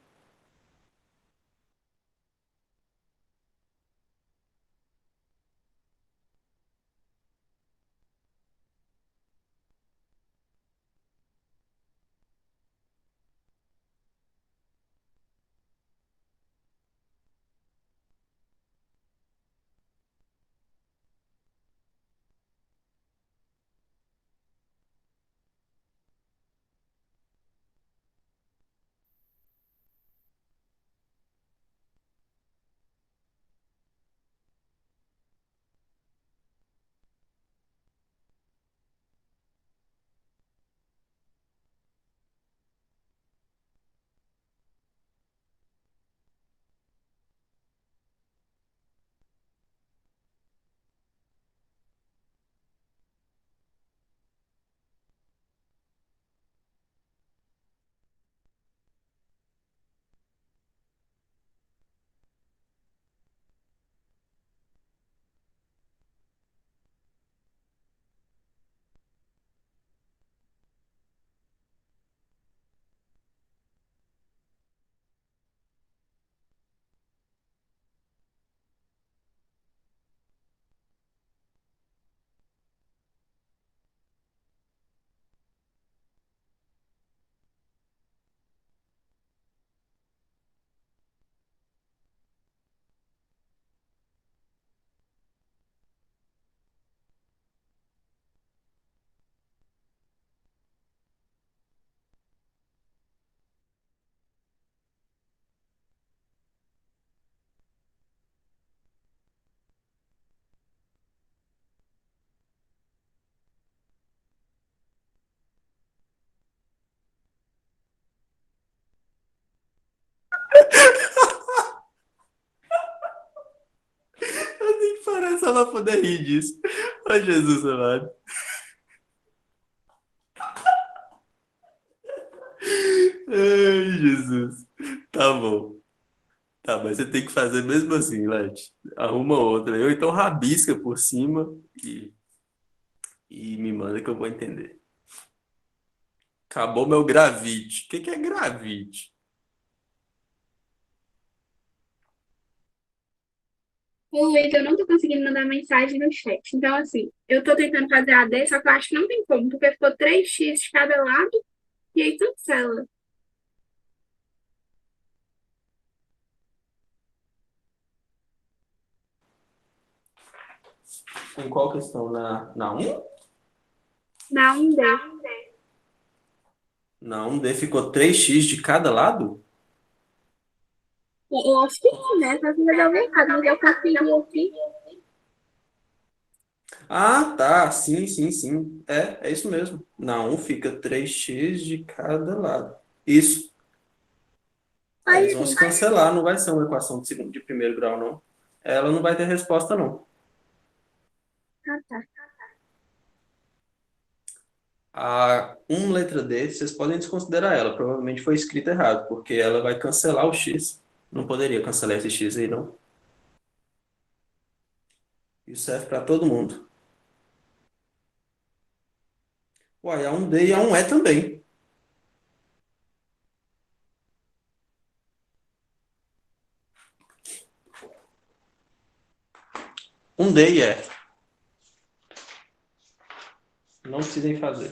Speaker 1: Eu tenho que parar só pra poder rir disso. Ô, Jesus amado. Ai, Jesus. Tá bom. Tá, mas você tem que fazer mesmo assim, Leti. Arruma outra. Eu então rabisca por cima e me manda que eu vou entender. Acabou meu gravite. O que que é gravite?
Speaker 3: O Luiz, eu não tô conseguindo mandar mensagem no chat. Então, assim, eu tô tentando fazer a D, só que eu acho que não tem como, porque ficou 3x de cada lado e aí cancela.
Speaker 1: Em qual questão? Na 1?
Speaker 3: Dá um D.
Speaker 1: Na 1D ficou 3x de cada lado?
Speaker 3: Eu acho que sim, né? Só que vai dar errado, mas eu consegui aqui.
Speaker 1: Ah, tá. Sim, sim, sim. É isso mesmo. Na 1 fica 3x de cada lado. Isso. Eles
Speaker 3: Aí,
Speaker 1: vão se cancelar, não vai ser uma equação de primeiro grau, não. Ela não vai ter resposta, não.
Speaker 3: tá.
Speaker 1: A 1 letra D, vocês podem desconsiderar ela. Provavelmente foi escrita errado, porque ela vai cancelar o x. Não poderia cancelar esse x aí, não. Isso serve para todo mundo. Uai, a 1D e a 1E também. 1D e E. Não precisem fazer.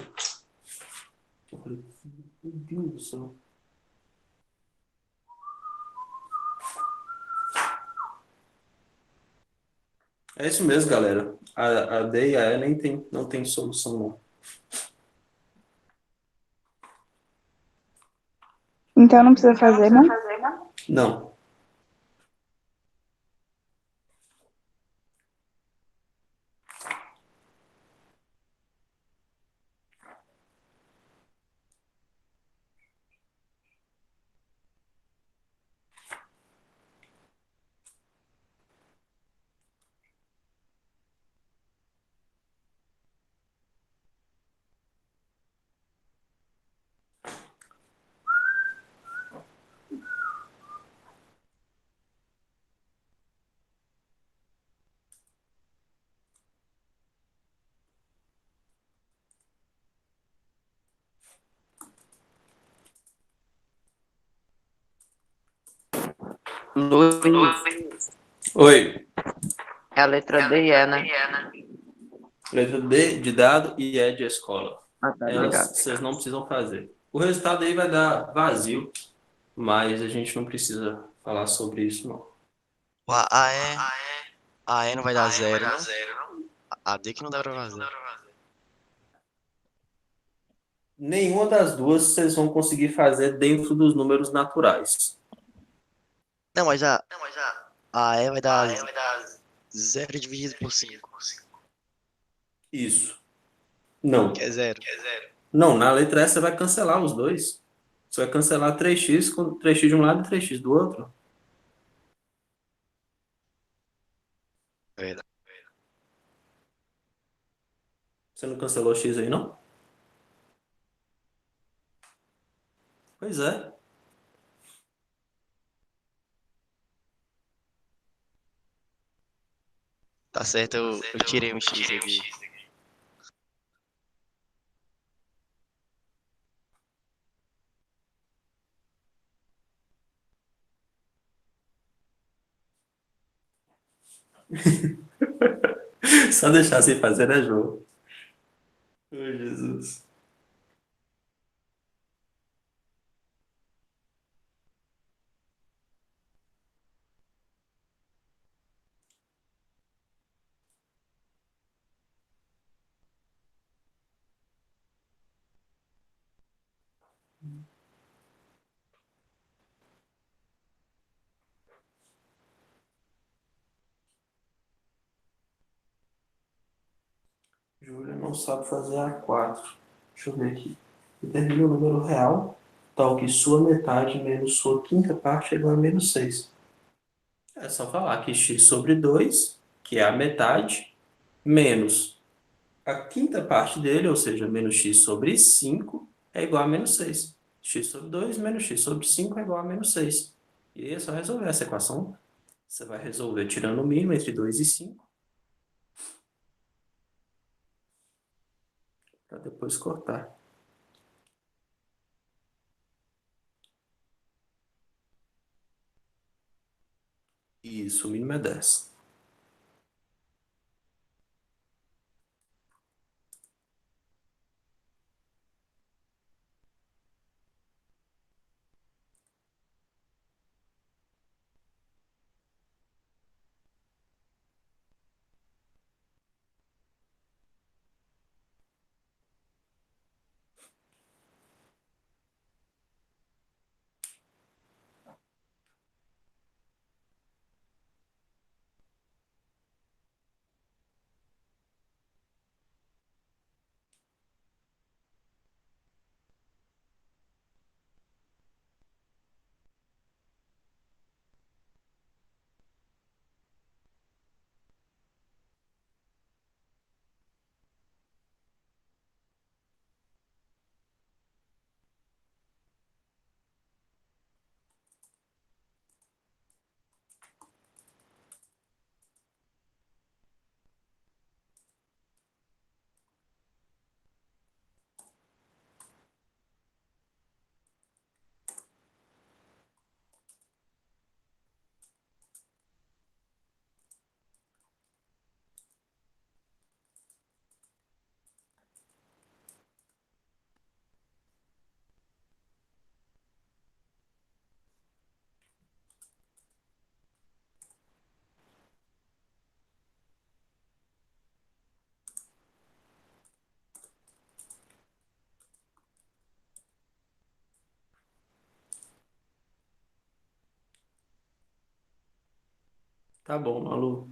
Speaker 1: Meu Deus do céu. É isso mesmo, galera. A D e a E não tem solução, não.
Speaker 4: Então não precisa fazer, não?
Speaker 1: Não.
Speaker 5: Luiz,
Speaker 1: Oi.
Speaker 5: é a letra D e E, né?
Speaker 1: Letra D de dado e E de escola.
Speaker 5: Ah, tá,
Speaker 1: Elas
Speaker 5: obrigado.
Speaker 1: vocês não precisam fazer. O resultado aí vai dar vazio, mas a gente não precisa falar sobre isso, não.
Speaker 6: A E não vai dar zero, não? A D que não dá pra fazer.
Speaker 1: Nenhuma das duas vocês vão conseguir fazer dentro dos números naturais.
Speaker 6: Não, mas a E vai dar zero dividido por 5,
Speaker 1: Isso. Não.
Speaker 6: que é zero.
Speaker 1: Não, na letra S você vai cancelar os dois. Você vai cancelar 3x com 3x de um lado e 3x do outro.
Speaker 6: É verdade.
Speaker 1: Você não cancelou x aí, não? Pois é.
Speaker 6: Tá certo, eu tirei um X aqui.
Speaker 1: Só deixar sem fazer é jogo. Ai, Jesus. Júlia não sabe fazer A4. Deixa eu ver aqui. Determine o número real, tal que sua metade menos sua quinta parte é igual a menos 6. É só falar que x sobre 2, que é a metade, menos a quinta parte dele, ou seja, menos x sobre 5, é igual a menos 6. x sobre 2 menos x sobre 5 é igual a menos 6. E aí é só resolver essa equação. Você vai resolver tirando o mínimo entre 2 e 5. Para depois cortar. Isso, o mínimo é 10. Tá bom, Malu.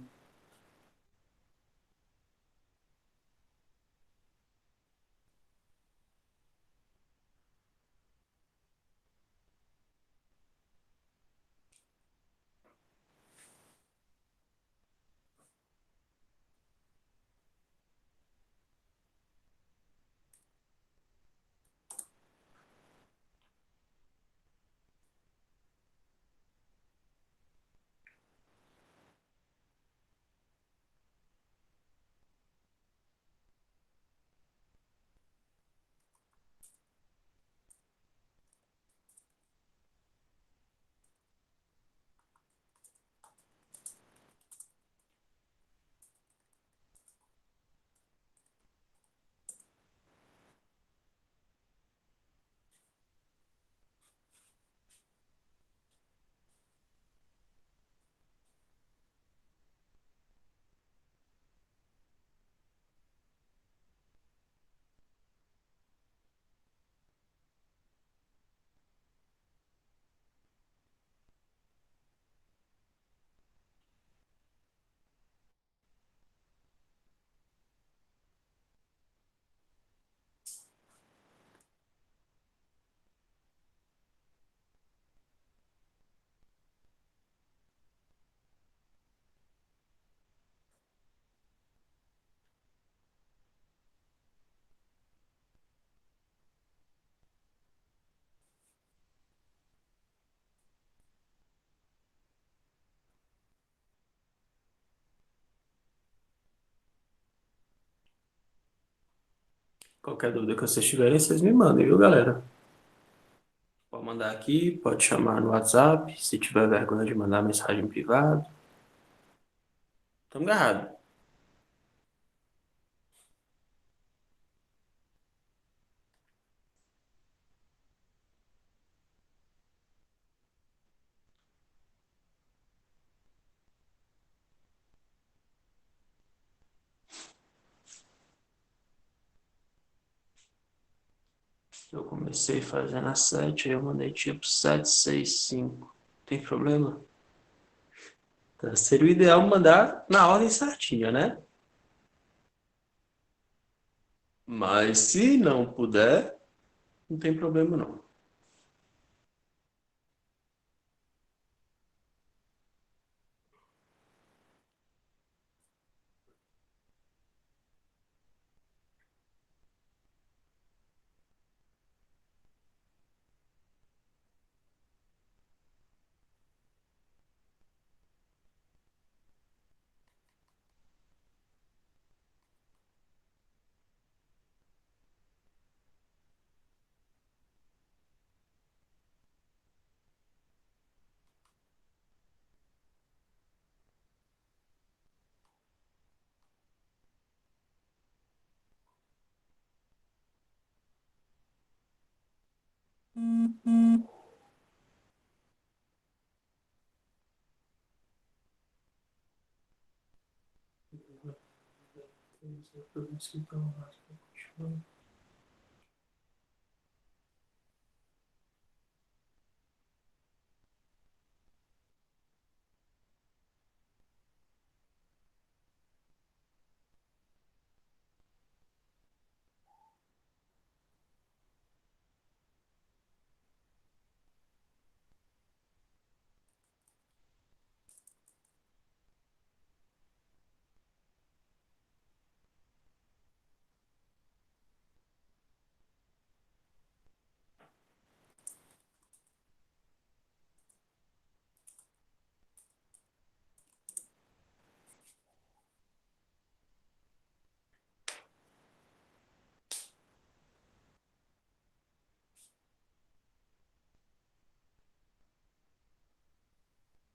Speaker 1: Qualquer dúvida que vocês tiverem, vocês me mandem, viu, galera? Pode mandar aqui, pode chamar no WhatsApp, se tiver vergonha de mandar mensagem privada. Tamo agarrado. Eu comecei fazendo a 7, aí eu mandei tipo 765. Tem problema? Tá, seria o ideal mandar na ordem certinha, né? Mas se não puder, não tem problema não.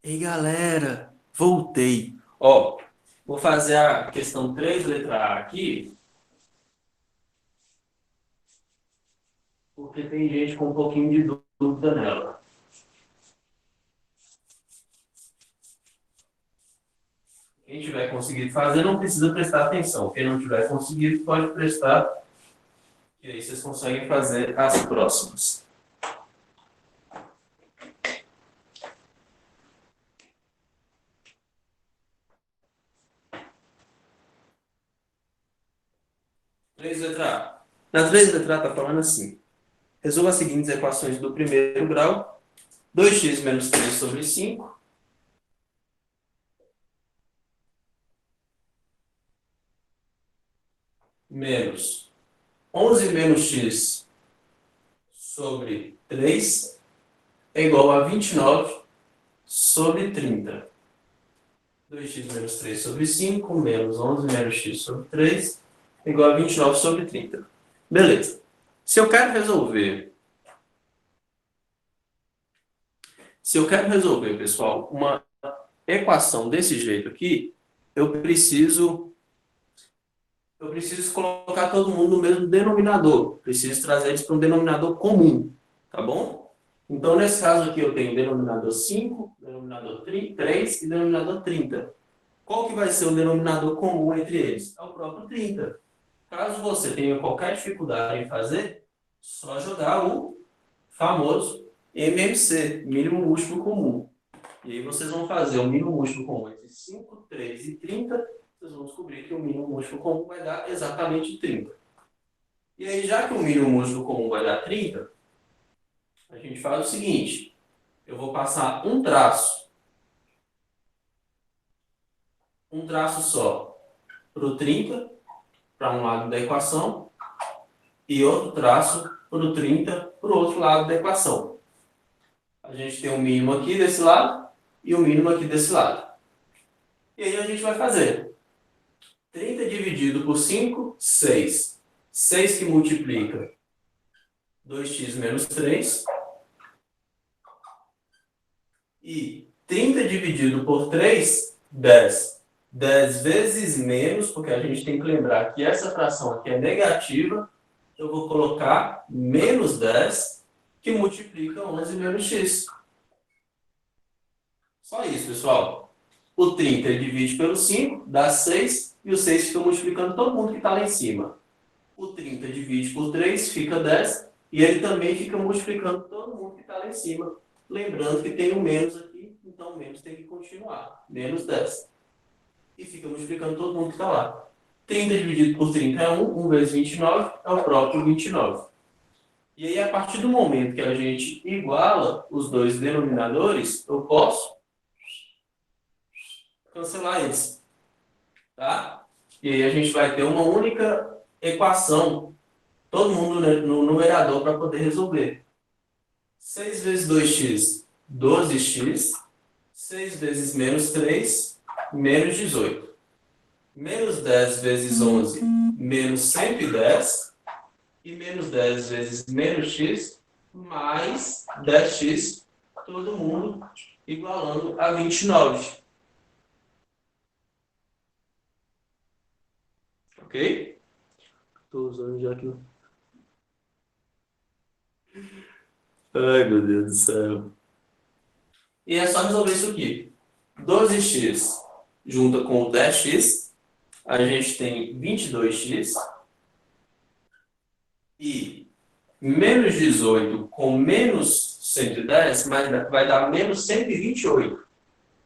Speaker 1: Ei, galera, voltei. Ó, vou fazer a questão 3, letra A aqui, porque tem gente com um pouquinho de dúvida nela. Quem tiver conseguido fazer não precisa prestar atenção. Quem não tiver conseguido pode prestar, e aí vocês conseguem fazer as próximas. Três letra A. Na 3 letra A está falando assim. Resolva as seguintes equações do primeiro grau. 2x menos 3 sobre 5. Menos 11 menos x sobre 3 é igual a 29 sobre 30. 2x menos 3 sobre 5 menos 11 menos x sobre 3 é igual a 29 sobre 30. Beleza. Se eu quero resolver, pessoal, uma equação desse jeito aqui, eu preciso colocar todo mundo no mesmo denominador. Preciso trazer eles para um denominador comum, tá bom? Então, nesse caso aqui, eu tenho denominador 5, denominador 3 e denominador 30. Qual que vai ser o denominador comum entre eles? É o próprio 30. Caso você tenha qualquer dificuldade em fazer, só jogar o famoso MMC, mínimo múltiplo comum. E aí vocês vão fazer o mínimo múltiplo comum entre 5, 3 e 30, vocês vão descobrir que o mínimo múltiplo comum vai dar exatamente 30. E aí, já que o mínimo múltiplo comum vai dar 30, a gente faz o seguinte, eu vou passar um traço só para o 30, para um lado da equação, e outro traço para o 30 para o outro lado da equação. A gente tem um mínimo aqui desse lado e um mínimo aqui desse lado. E aí a gente vai fazer 30 dividido por 5, 6. 6 que multiplica 2x menos 3. E 30 dividido por 3, 10. 10 vezes menos, porque a gente tem que lembrar que essa fração aqui é negativa. Eu vou colocar menos 10, que multiplica 11 menos x. Só isso, pessoal. O 30 ele divide pelo 5, dá 6, e o 6 fica multiplicando todo mundo que está lá em cima. O 30 divide por 3, fica 10, e ele também fica multiplicando todo mundo que está lá em cima. Lembrando que tem um menos aqui, então o menos tem que continuar. Menos 10. E fica multiplicando todo mundo que está lá. 30 dividido por 30 é 1, 1 vezes 29 é o próprio 29. E aí, a partir do momento que a gente iguala os dois denominadores, eu posso cancelar eles. Tá? E aí a gente vai ter uma única equação, todo mundo no numerador para poder resolver. 6 vezes 2x, 12x. 6 vezes menos 3, menos 18. Menos 10 vezes 11, menos 110. E menos 10 vezes menos x, mais 10x, todo mundo igualando a 29. Ok? Estou usando já aqui. Ai, meu Deus do céu. E é só resolver isso aqui. 12x junta com o 10x, a gente tem 22x e menos 18 com menos 110 vai dar menos 128.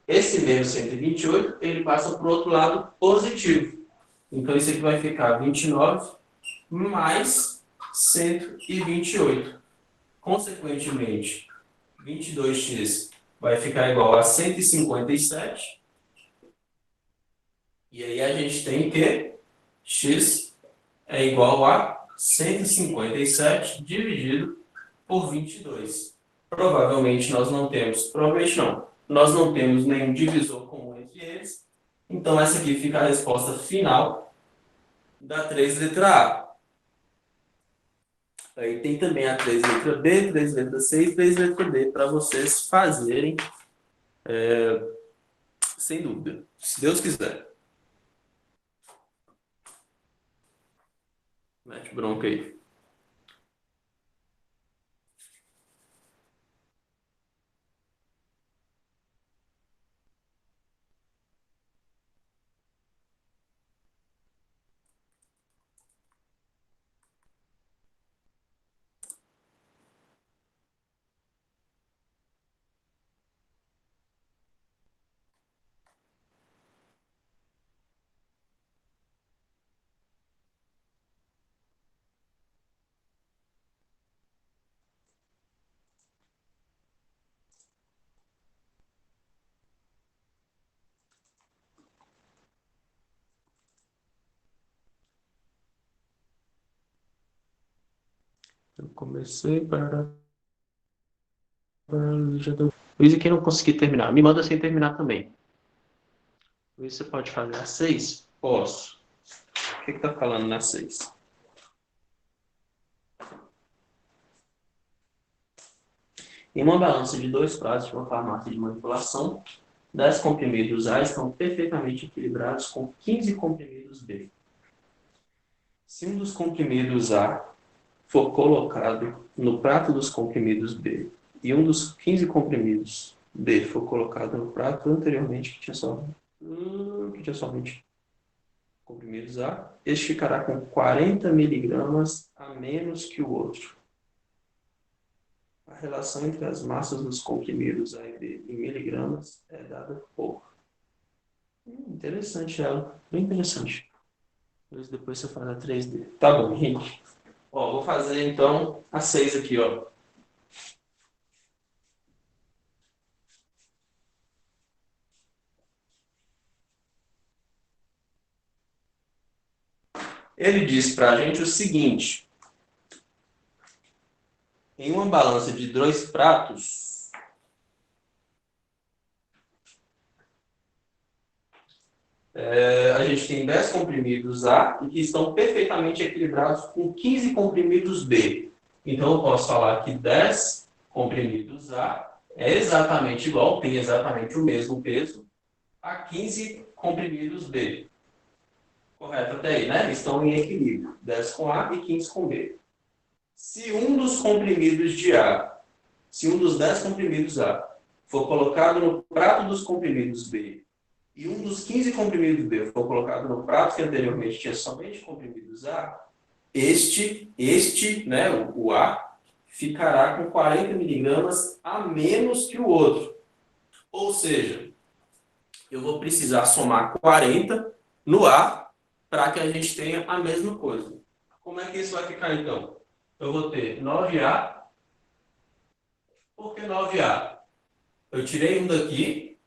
Speaker 1: Esse menos 128, ele passa para o outro lado positivo. Então, isso aqui vai ficar 29 mais 128. Consequentemente, 22x vai ficar igual a 157. E aí a gente tem que x é igual a 157 dividido por 22. Provavelmente nós não temos nenhum divisor comum entre eles. Então essa aqui fica a resposta final da 3 letra A. Aí tem também a 3 letra B, 3 letra C e 3 letra D para vocês fazerem sem dúvida, se Deus quiser. Mete bronca aí. Eu comecei para... Luiz, quem não conseguir terminar, me manda sem terminar também. Luiz, você pode fazer a 6? Posso. O que está falando na 6? Em uma balança de 2 pratos de uma farmácia de manipulação, 10 comprimidos A estão perfeitamente equilibrados com 15 comprimidos B. Se um dos comprimidos A for colocado no prato dos comprimidos B e um dos 15 comprimidos B for colocado no prato anteriormente que tinha somente comprimidos A, este ficará com 40 miligramas a menos que o outro. A relação entre as massas dos comprimidos A e B em miligramas é dada por... Interessante ela, bem interessante. Depois você faz a 3D. Tá bom, gente. Ó, vou fazer então a 6 aqui, ó. Ele diz para a gente o seguinte: em uma balança de 2 pratos, a gente tem 10 comprimidos A e que estão perfeitamente equilibrados com 15 comprimidos B. Então, eu posso falar que 10 comprimidos A é exatamente igual, tem exatamente o mesmo peso, a 15 comprimidos B. Correto até aí, né? Estão em equilíbrio. 10 com A e 15 com B. Se um dos comprimidos de A, se um dos 10 comprimidos A for colocado no prato dos comprimidos B e um dos 15 comprimidos B for colocado no prato que anteriormente tinha somente comprimidos A, este, né, o A, ficará com 40 miligramas a menos que o outro. Ou seja, eu vou precisar somar 40 no A para que a gente tenha a mesma coisa. Como é que isso vai ficar, então? Eu vou ter 9A. Por que 9A? Eu tirei um daqui,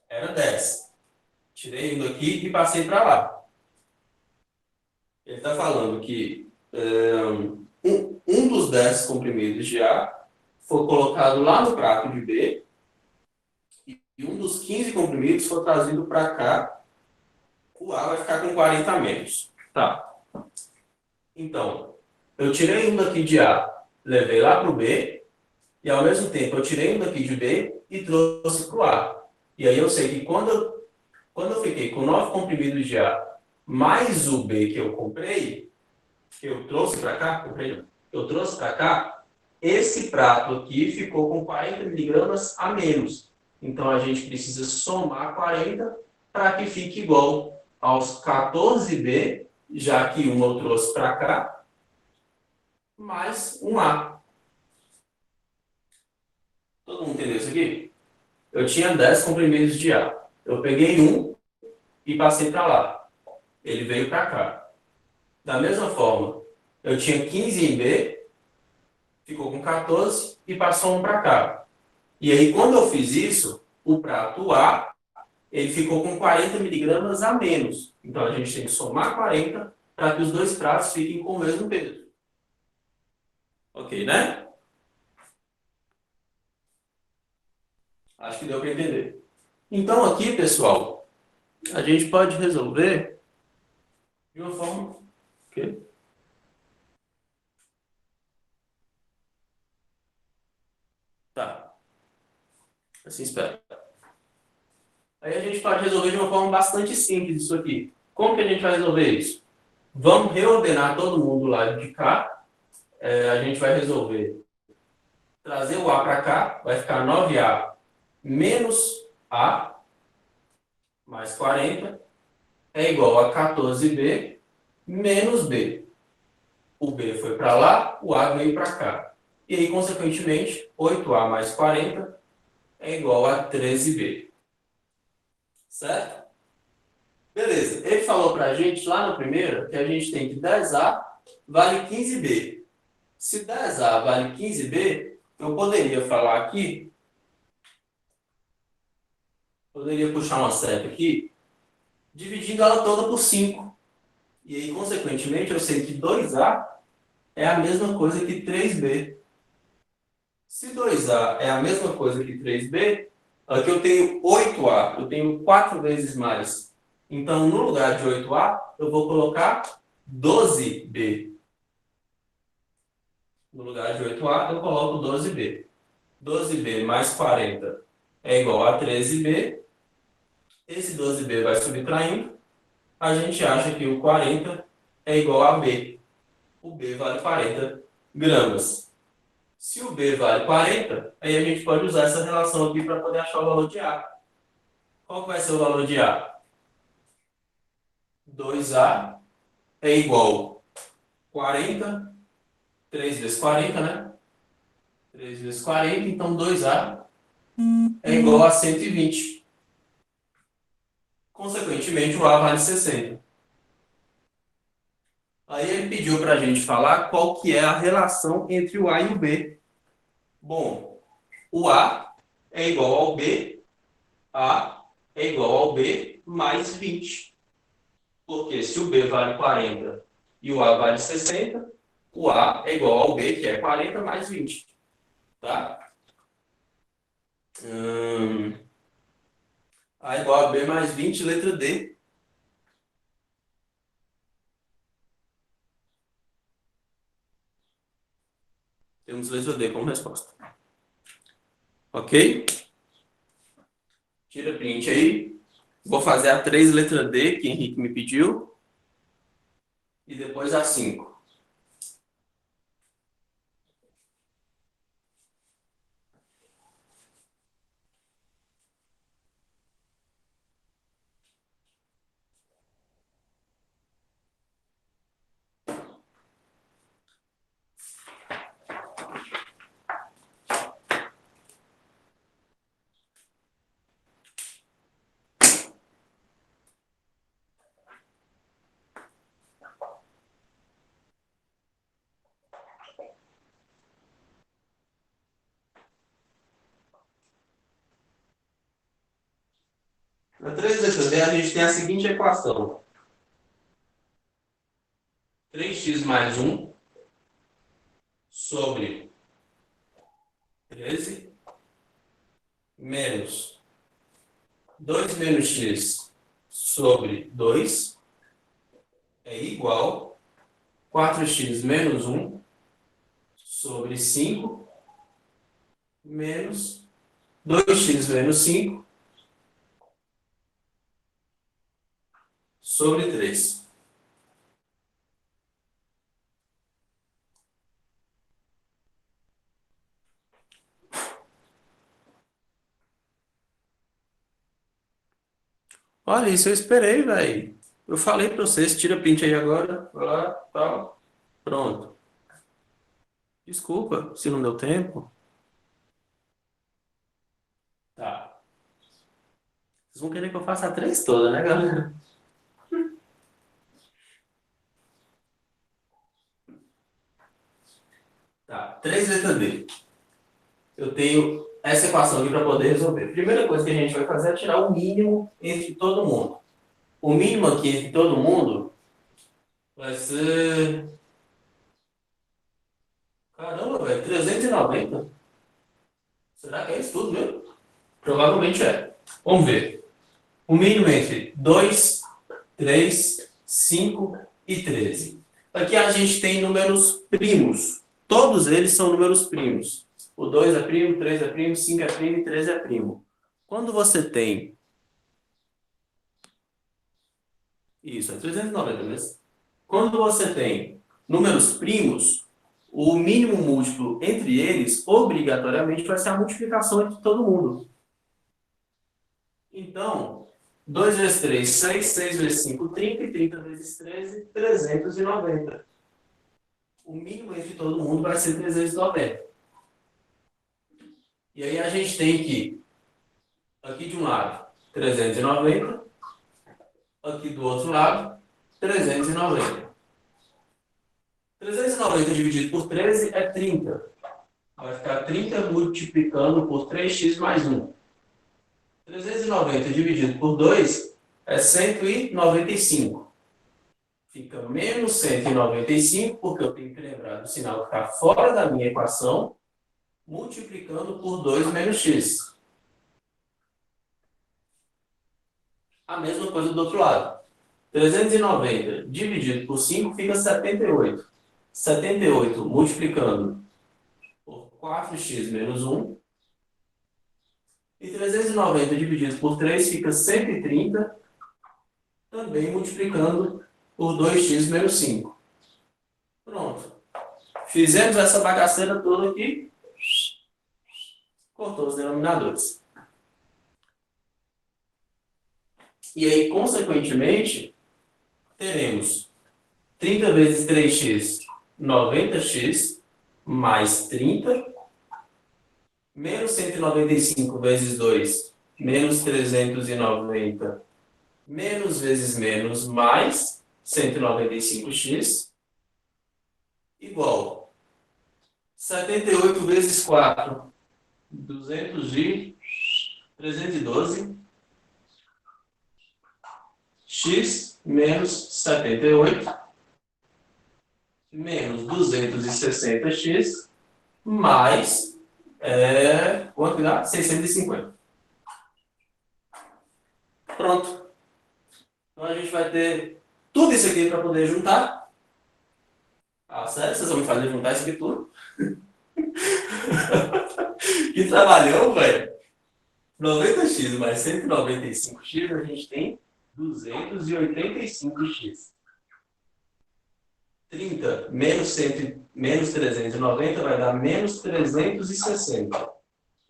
Speaker 1: era 10. Tirei um daqui e passei para lá. Ele está falando que um dos 10 comprimidos de A foi colocado lá no prato de B e um dos 15 comprimidos foi trazido para cá. O A vai ficar com 40 a menos. Tá. Então, eu tirei um daqui de A, levei lá para o B, e ao mesmo tempo eu tirei um daqui de B e trouxe para o A. E aí eu sei que quando eu fiquei com 9 comprimidos de A, mais o B que eu comprei, que eu trouxe para cá, esse prato aqui ficou com 40 miligramas a menos. Então a gente precisa somar 40 para que fique igual aos 14b, já que 1 eu trouxe para cá, mais um A. Todo mundo entendeu isso aqui? Eu tinha 10 comprimidos de A. Eu peguei um e passei para lá. Ele veio para cá. Da mesma forma, eu tinha 15 em B, ficou com 14 e passou um para cá. E aí, quando eu fiz isso, o prato A, ele ficou com 40 miligramas a menos. Então, a gente tem que somar 40 para que os dois pratos fiquem com o mesmo peso. Ok, né? Acho que deu para entender. Então, aqui, pessoal, a gente pode resolver de uma forma... Ok? Tá. Assim espero. Aí a gente pode resolver de uma forma bastante simples isso aqui. Como que a gente vai resolver isso? Vamos reordenar todo mundo do lado de cá. A gente vai resolver trazer o A para cá. Vai ficar 9A menos A mais 40 é igual a 14B menos B. O B foi para lá, o A veio para cá. E aí, consequentemente, 8A mais 40 é igual a 13B. Certo? Beleza. Ele falou para a gente lá no primeiro que a gente tem que 10A vale 15B. Se 10A vale 15B, eu poderia falar aqui, poderia puxar uma seta aqui, dividindo ela toda por 5. E aí, consequentemente, eu sei que 2A é a mesma coisa que 3B. Se 2A é a mesma coisa que 3B, aqui eu tenho 8A, eu tenho 4 vezes mais. Então, no lugar de 8A, eu vou colocar 12B. No lugar de 8A, eu coloco 12B. 12B mais 40 é igual a 13B. Esse 12B vai subtraindo. A gente acha que o 40 é igual a B. O B vale 40 gramas. Se o B vale 40, aí a gente pode usar essa relação aqui para poder achar o valor de A. Qual que vai ser o valor de A? 2A é igual a 40, 3 vezes 40, né? 3 vezes 40, então 2A é igual a 120. Consequentemente, o A vale 60. Aí ele pediu para a gente falar qual que é a relação entre o A e o B. Bom, o A é igual ao B, A é igual ao B mais 20. Porque se o B vale 40 e o A vale 60, o A é igual ao B, que é 40 mais 20. Tá? A igual a B mais 20, letra D. Temos letra D como resposta. Ok? Tira print aí. Vou fazer a 3, letra D, que Henrique me pediu. E depois a 5. Na 3, letra D, a gente tem a seguinte equação. 3x mais 1 sobre 13 menos 2 menos x sobre 2 é igual a 4x menos 1 sobre 5 menos 2x menos 5 sobre 3. Olha, isso eu esperei, velho. Eu falei para vocês, tira print aí agora. Vai lá, tal. Pronto. Desculpa se não deu tempo. Tá. Vocês vão querer que eu faça a 3 toda, né, galera? Tá. 3 letras D. Eu tenho essa equação aqui para poder resolver. Primeira coisa que a gente vai fazer é tirar o mínimo entre todo mundo. O mínimo aqui entre todo mundo vai ser... Caramba, velho, 390? Será que é isso tudo mesmo? Provavelmente é. Vamos ver. O mínimo entre 2, 3, 5 e 13. Aqui a gente tem números primos. Todos eles são números primos. O 2 é primo, o 3 é primo, o 5 é primo e 13 é primo. Quando você tem... Isso, é 390 mesmo. Quando você tem números primos, o mínimo múltiplo entre eles, obrigatoriamente, vai ser a multiplicação entre todo mundo. Então, 2 vezes 3, 6, 6 vezes 5, 30, e 30 vezes 13, 390. O mínimo entre todo mundo vai ser 390. E aí a gente tem que, aqui de um lado, 390, aqui do outro lado, 390. 390 dividido por 13 é 30. Vai ficar 30 multiplicando por 3x mais 1. 390 dividido por 2 é 195. Fica menos 195, porque eu tenho que lembrar do sinal que está fora da minha equação, multiplicando por 2 menos x. A mesma coisa do outro lado. 390 dividido por 5 fica 78. 78 multiplicando por 4x menos 1. E 390 dividido por 3 fica 130, também multiplicando por 2x menos 5. Pronto. Fizemos essa bagaceira toda aqui. Cortou os denominadores. E aí, consequentemente, teremos 30 vezes 3x, 90x, mais 30, menos 195 vezes 2, menos 390, menos vezes menos, mais 195x, igual 78 vezes 4, 312, x menos 78, menos 260x, mais, quanto dá? 650. Pronto. Então a gente vai ter tudo isso aqui para poder juntar. Ah, sério? Vocês vão me fazer juntar isso aqui tudo? Que trabalhão, velho. 90x mais 195x, a gente tem 285x. 30 menos 390 vai dar menos 360.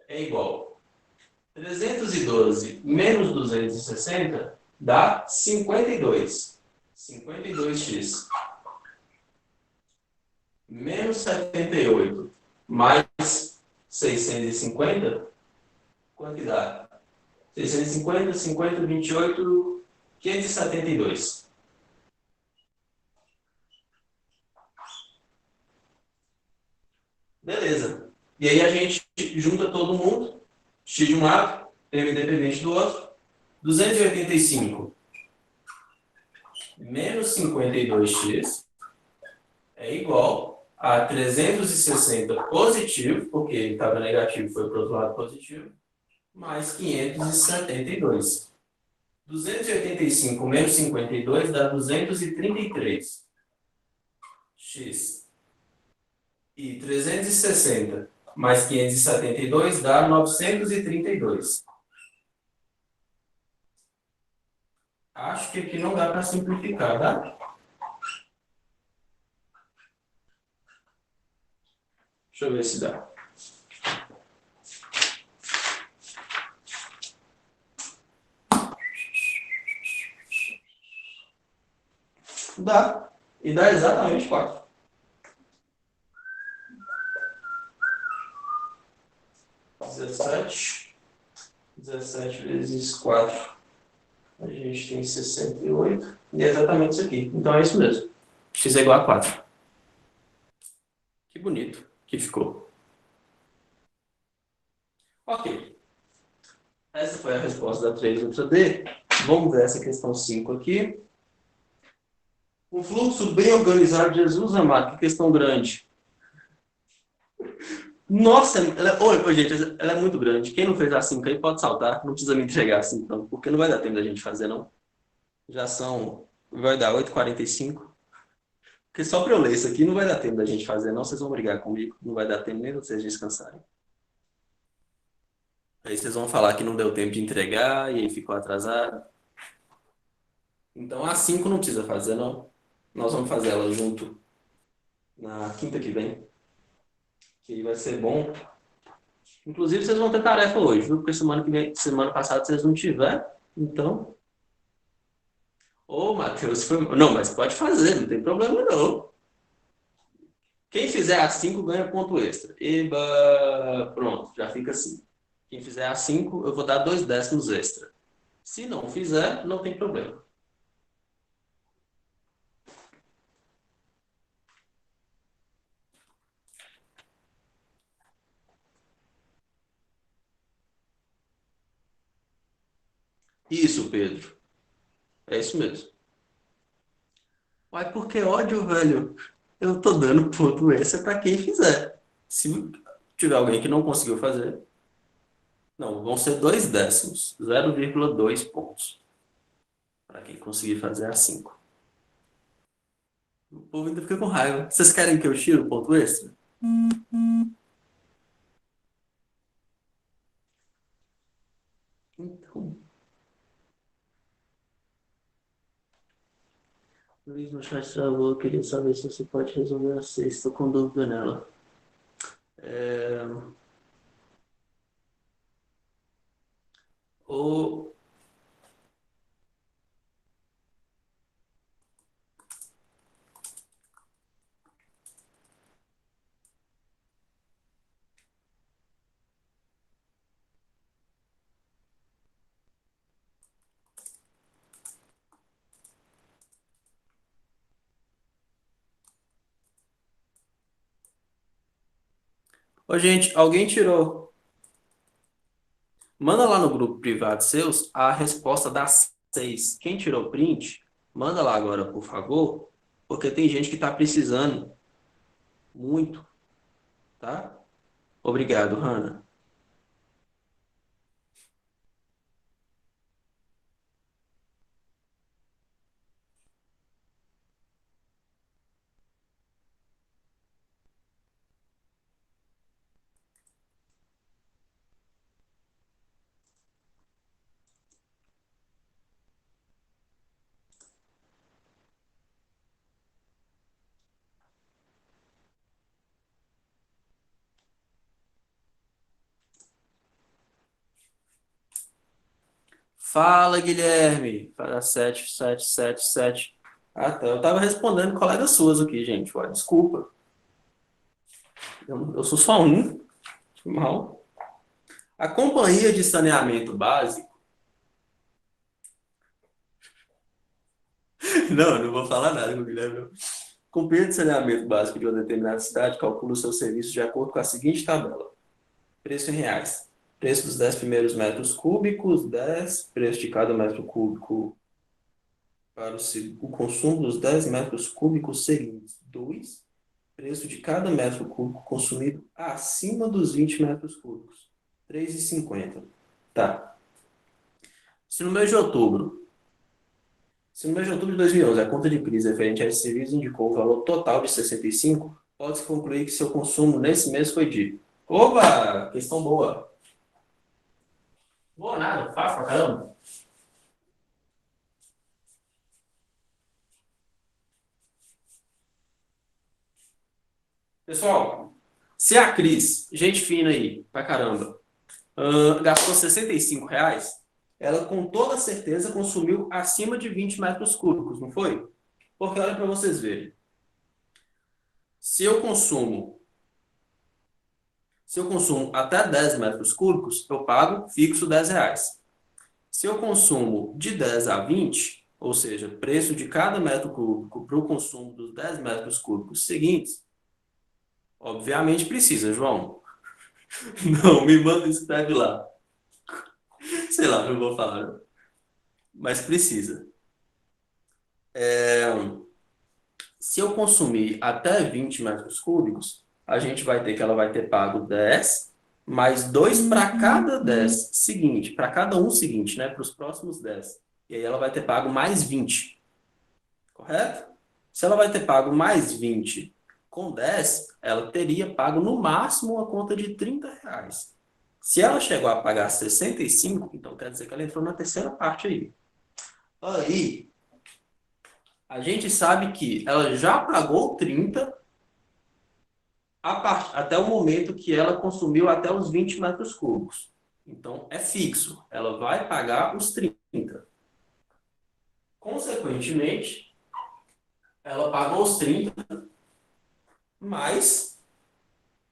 Speaker 1: É igual. 312 menos 260 dá 52. 52x. Menos 78 mais 650, quanto que dá? 650, 50, 28, 572. Beleza. E aí a gente junta todo mundo, x de um lado, m independente do outro, 285 menos 52x é igual a 360 positivo, porque ele estava negativo e foi para o outro lado positivo, mais 572. 285 menos 52 dá 233. X. E 360 mais 572 dá 932. Acho que aqui não dá para simplificar, tá? Deixa eu ver se dá. Dá. E dá exatamente 4. Dezessete vezes 4. A gente tem 68. E é exatamente isso aqui. Então é isso mesmo. X é igual a 4. Que bonito que ficou. Ok. Essa foi a resposta da 3 letra D. Vamos ver essa questão 5 aqui. Um fluxo bem organizado de Jesus amado. Que questão grande. Nossa, oi, gente, ela é muito grande. Quem não fez a 5 aí pode saltar. Não precisa me entregar assim, então, porque não vai dar tempo da gente fazer, não. Já são. Vai dar 8h45. Porque só para eu ler isso aqui não vai dar tempo da gente fazer, não. Vocês vão brigar comigo. Não vai dar tempo nem vocês descansarem. Aí vocês vão falar que não deu tempo de entregar e aí ficou atrasado. Então a 5 não precisa fazer, não. Nós vamos fazer ela junto na quinta que vem. Que aí vai ser bom. Inclusive, vocês vão ter tarefa hoje, viu? Porque semana passada vocês não tiveram. Então. Ô, Matheus, não, mas pode fazer, não tem problema não. Quem fizer a 5 ganha ponto extra. Eba, pronto, já fica assim. Quem fizer a 5, eu vou dar 2 décimos extra. Se não fizer, não tem problema. Isso, Pedro. É isso mesmo. Mas por que ódio, velho? Eu tô dando ponto extra para quem fizer. Se tiver alguém que não conseguiu fazer, não, vão ser 2 décimos, 0,2 pontos. Para quem conseguir fazer a 5. O povo ainda fica com raiva. Vocês querem que eu tire o ponto extra? Então. Luiz, meu chat travou. Eu queria saber se você pode resolver a 6. Estou com dúvida nela. O... Ô, gente, alguém tirou. Manda lá no grupo privado seus a resposta das 6. Quem tirou o print, manda lá agora, por favor, porque tem gente que está precisando muito, tá? Obrigado, Hanna. Fala, Guilherme. Para 7777. Ah, tá. Eu tava respondendo colegas suas aqui, gente. Ó, desculpa. Eu sou só um. Mal. A companhia de saneamento básico. Não, não vou falar nada com o Guilherme. Não. Companhia de saneamento básico de uma determinada cidade calcula o seu serviço de acordo com a seguinte tabela: preço em reais. Preço dos 10 primeiros metros cúbicos, 10. Preço de cada metro cúbico para o consumo dos 10 metros cúbicos seguintes, 2. Preço de cada metro cúbico consumido acima dos 20 metros cúbicos, 3,50. Tá. Se no mês de outubro de 2011 a conta de crise referente a esse serviço indicou o valor total de 65, pode-se concluir que seu consumo nesse mês foi de... Opa! Questão boa. Boa nada, fácil pra caramba. Pessoal, se a Cris, gente fina aí, pra caramba, gastou R$ 65, ela com toda certeza consumiu acima de 20 metros cúbicos, não foi? Porque olha para vocês verem. Se eu consumo até 10 metros cúbicos, eu pago fixo R$ 10. Se eu consumo de 10 a 20, ou seja, preço de cada metro cúbico para o consumo dos 10 metros cúbicos seguintes, obviamente precisa, João. Não, me manda, escreve lá. Sei lá, não vou falar. Mas precisa. Se eu consumir até 20 metros cúbicos, a gente vai ter que ela vai ter pago 10, mais 2 para cada 10 seguinte, para cada um seguinte, né? Para os próximos 10. E aí ela vai ter pago mais 20, correto? Se ela vai ter pago mais 20 com 10, ela teria pago no máximo uma conta de R$ 30. Se ela chegou a pagar 65, então quer dizer que ela entrou na terceira parte aí. Aí, a gente sabe que ela já pagou 30 até o momento que ela consumiu até os 20 metros cúbicos. Então, é fixo. Ela vai pagar os 30. Consequentemente, ela pagou os 30 mais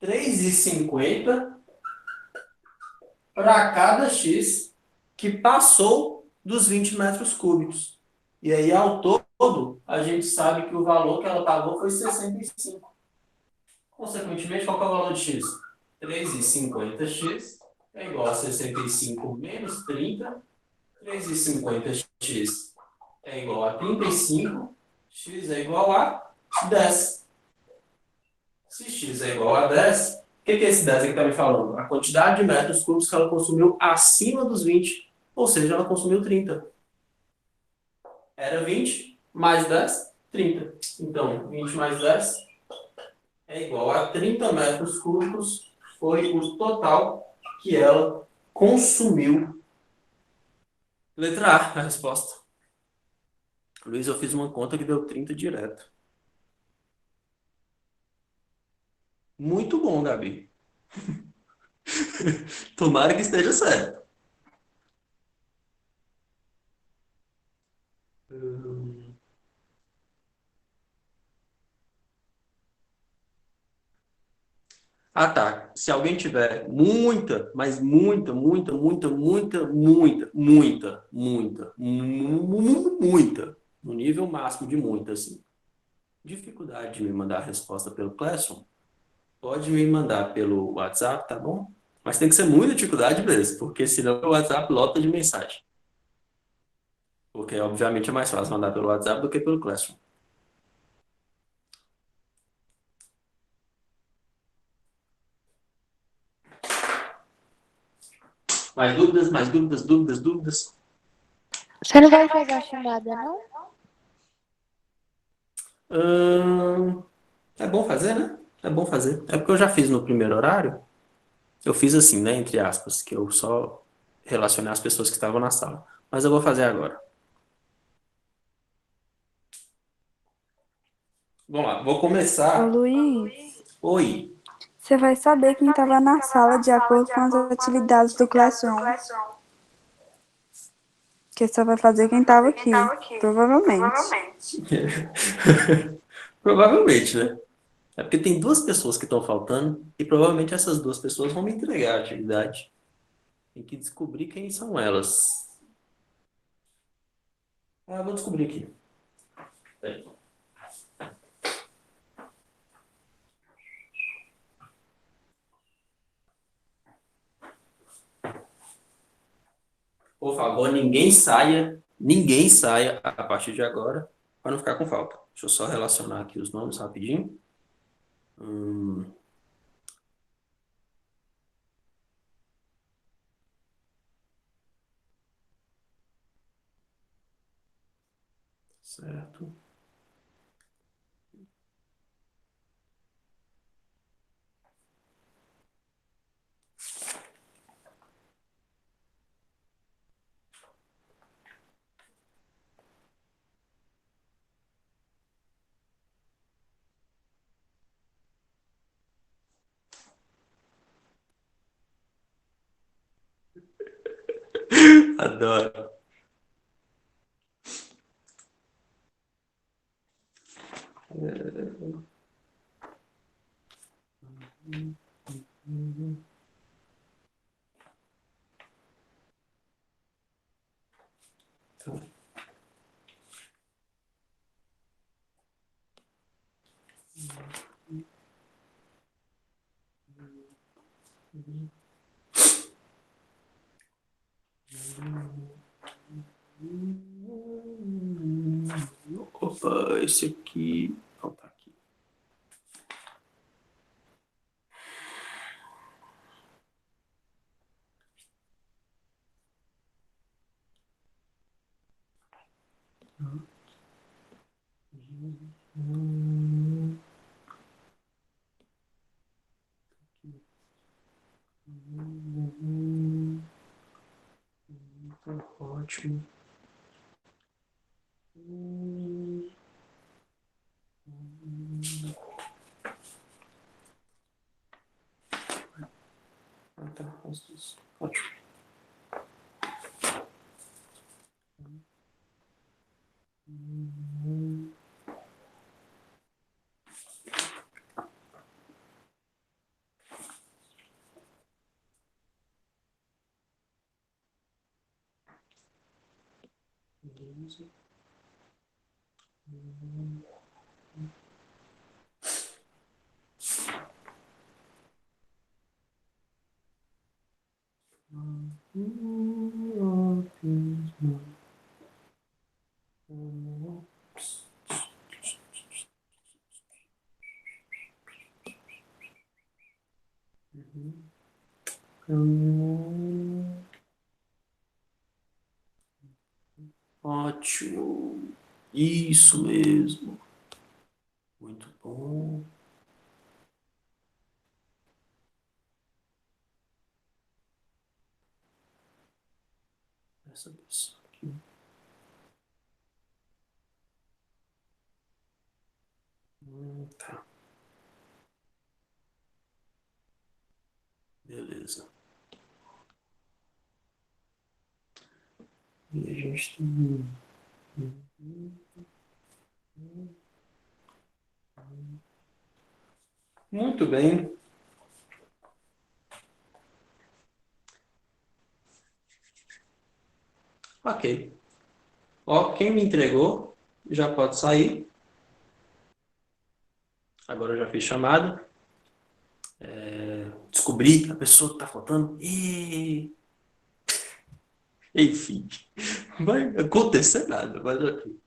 Speaker 1: 3,50 para cada X que passou dos 20 metros cúbicos. E aí, ao todo, a gente sabe que o valor que ela pagou foi 65. Consequentemente, qual que é o valor de X? 3,50x é igual a 65 menos 30. 3,50x é igual a 35. X é igual a 10. Se x é igual a 10, o que é esse 10 aqui está me falando? A quantidade de metros cúbicos que ela consumiu acima dos 20. Ou seja, ela consumiu 30. Era 20 mais 10, 30. Então, 20 mais 10 é igual a 30 metros cúbicos. Foi o total que ela consumiu. Letra A, a resposta. Luiz, eu fiz uma conta que deu 30 direto. Muito bom, Gabi. Tomara que esteja certo. Ah, tá. Se alguém tiver muita, mas muita, muita, muita, muita, muita, muita, muita, muita, no nível máximo de muita, assim, dificuldade de me mandar a resposta pelo Classroom, pode me mandar pelo WhatsApp, tá bom? Mas tem que ser muita dificuldade mesmo, porque senão o WhatsApp lota de mensagem. Porque, obviamente, é mais fácil mandar pelo WhatsApp do que pelo Classroom. Mais dúvidas, mais dúvidas, dúvidas, dúvidas?
Speaker 7: Você não vai fazer a chamada, não?
Speaker 1: É bom fazer, né? É bom fazer. É porque eu já fiz no primeiro horário. Eu fiz assim, né? Entre aspas, que eu só relacionei as pessoas que estavam na sala. Mas eu vou fazer agora. Vamos lá, vou
Speaker 4: Ô,
Speaker 1: começar.
Speaker 4: Luiz,
Speaker 1: Oi.
Speaker 4: você vai saber quem estava na sala de acordo com as atividades do Classroom. Porque só vai fazer quem estava aqui, provavelmente.
Speaker 1: Provavelmente, né? É porque tem duas pessoas que estão faltando e provavelmente essas duas pessoas vão me entregar a atividade. Tem que descobrir quem são elas. Ah, vou descobrir aqui. Peraí. Por favor, ninguém saia a partir de agora, para não ficar com falta. Deixa eu só relacionar aqui os nomes rapidinho. Certo. Adoro. Opa, esse aqui. Não, tá aqui. Ótimo. Tá, ótimo. Ótimo. Isso mesmo. Muito bom. Essa pessoa aqui. Tá. Beleza. E a gente tem. Muito bem. Ok. Ó, quem me entregou já pode sair. Agora eu já fiz chamada. Descobri a pessoa que tá faltando. Enfim, vai acontecer nada, mas ok.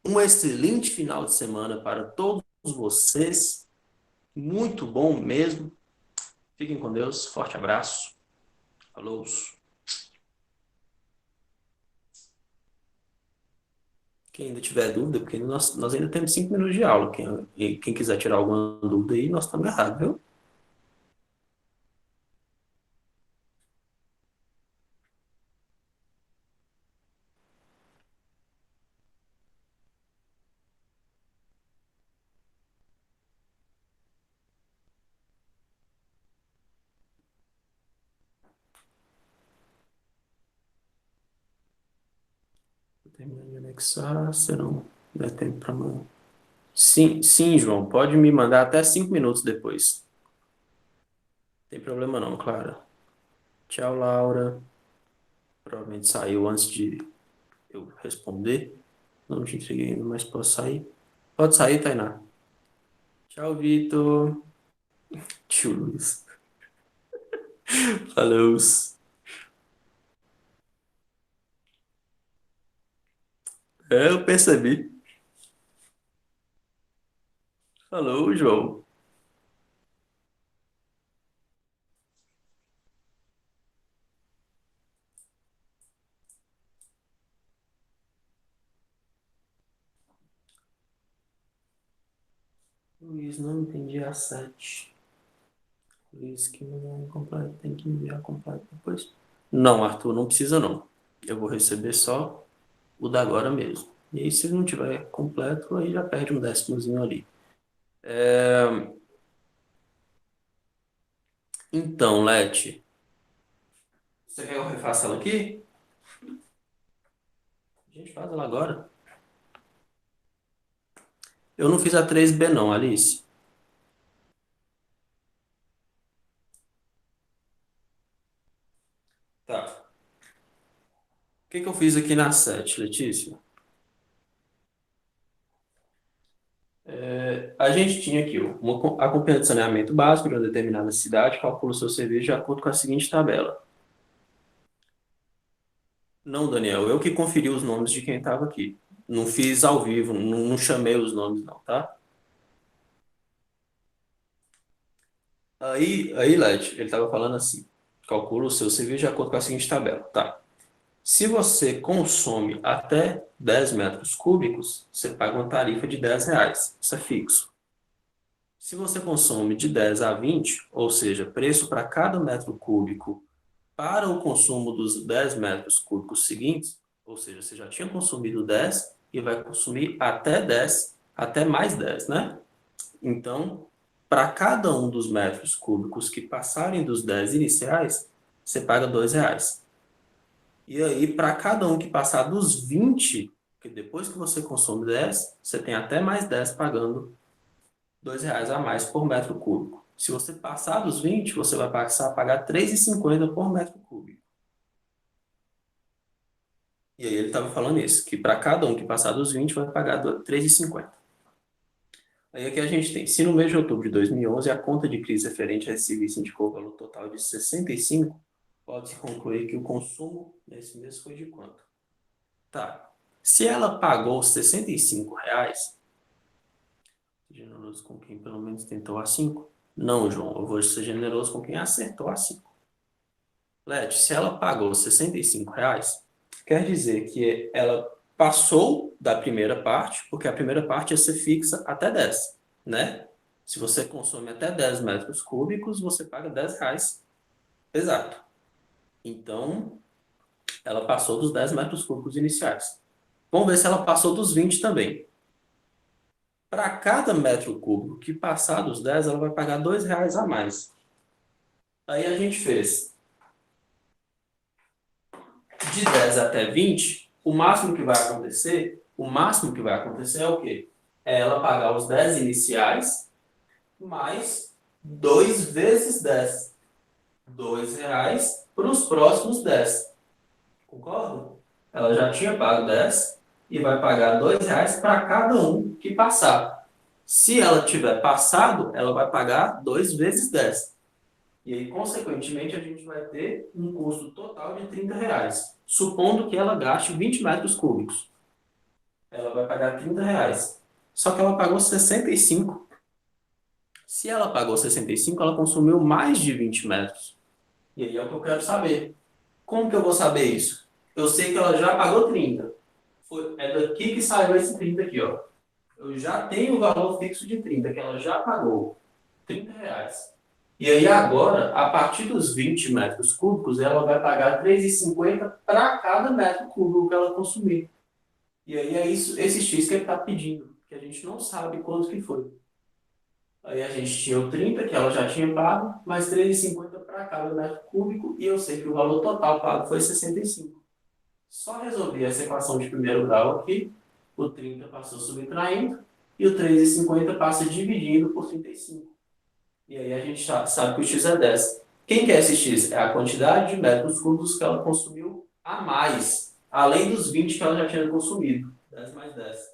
Speaker 1: Um excelente final de semana para todos vocês. Muito bom mesmo. Fiquem com Deus. Forte abraço. Falou. Quem ainda tiver dúvida, porque nós ainda temos 5 minutos de aula. Quem quiser tirar alguma dúvida aí, nós estamos errados, viu? Tô terminando de anexar, se não der tempo para amanhã. Sim, sim, João, pode me mandar até 5 minutos depois. Não tem problema não, Clara. Tchau, Laura. Provavelmente saiu antes de eu responder. Não te entreguei ainda, mas posso sair? Pode sair, Tainá. Tchau, Vitor. Tio Luiz. Falou. Eu percebi. Falou, João. Luiz, não entendi a 7. Luiz, que não é completo, tem que enviar completo depois. Não, Arthur, não precisa não. Eu vou receber só o da agora mesmo. E aí, se não tiver completo, aí já perde um décimozinho ali. Então, Leti, você quer que eu refaça ela aqui? A gente faz ela agora. Eu não fiz a 3B não, Alice. que eu fiz aqui na 7, Letícia? A gente tinha aqui a companhia de saneamento básico de uma determinada cidade calcula o seu serviço de acordo com a seguinte tabela. Não, Daniel, eu que conferi os nomes de quem estava aqui. Não fiz ao vivo, não chamei os nomes, não, tá? Aí, Led, ele estava falando assim: calcula o seu serviço de acordo com a seguinte tabela, tá? Se você consome até 10 metros cúbicos, você paga uma tarifa de R$ 10. Isso é fixo. Se você consome de 10 a 20, ou seja, preço para cada metro cúbico para o consumo dos 10 metros cúbicos seguintes, ou seja, você já tinha consumido 10 e vai consumir até 10, até mais 10, né? Então, para cada um dos metros cúbicos que passarem dos 10 iniciais, você paga R$ 2. E aí, para cada um que passar dos 20, que depois que você consome 10, você tem até mais 10 pagando R$ 2 a mais por metro cúbico. Se você passar dos 20, você vai passar a pagar R$ 3,50 por metro cúbico. E aí ele estava falando isso, que para cada um que passar dos 20 vai pagar R$ 3,50. Aí aqui a gente tem, se no mês de outubro de 2011 a conta de crise referente a esse serviço indicou valor total de 65, pode-se concluir que o consumo nesse mês foi de quanto? Tá. Se ela pagou R$ 65, generoso com quem pelo menos tentou a 5? Não, João, eu vou ser generoso com quem acertou a 5. Led, se ela pagou R$ 65, quer dizer que ela passou da primeira parte, porque a primeira parte ia ser fixa até 10, né? Se você consome até 10 metros cúbicos, você paga R$ 10. Exato. Então, ela passou dos 10 metros cúbicos iniciais. Vamos ver se ela passou dos 20 também. Para cada metro cúbico que passar dos 10, ela vai pagar R$ 2 a mais. Aí a gente fez de 10 até 20, o máximo que vai acontecer é o quê? É ela pagar os 10 iniciais mais 2 vezes 10. R$ 2 para os próximos 10. Concorda? Ela já tinha pago 10 e vai pagar R$ 2 para cada um que passar. Se ela tiver passado, ela vai pagar 2 vezes 10. E aí, consequentemente, a gente vai ter um custo total de R$ 30, supondo que ela gaste 20 metros cúbicos. Ela vai pagar R$ 30. Só que ela pagou 65. Se ela pagou 65, ela consumiu mais de 20 metros. E aí é o que eu quero saber. Como que eu vou saber isso? Eu sei que ela já pagou 30. É daqui que saiu esse 30 aqui, ó. Eu já tenho o valor fixo de 30, que ela já pagou. R$ 30. E aí agora, a partir dos 20 metros cúbicos, ela vai pagar R$ 3,50 para cada metro cúbico que ela consumir. E aí é isso, esse X que ele está pedindo, que a gente não sabe quanto que foi. Aí a gente tinha o 30, que ela já tinha pago, mais R$ 3,50 para cada metro cúbico, e eu sei que o valor total pago foi 65. Só resolvi essa equação de primeiro grau aqui, o 30 passou subtraindo, e o 3,50 passa dividindo por 35. E aí a gente sabe que o X é 10. Quem que é esse X? É a quantidade de metros cúbicos que ela consumiu a mais, além dos 20 que ela já tinha consumido. 10 mais 10.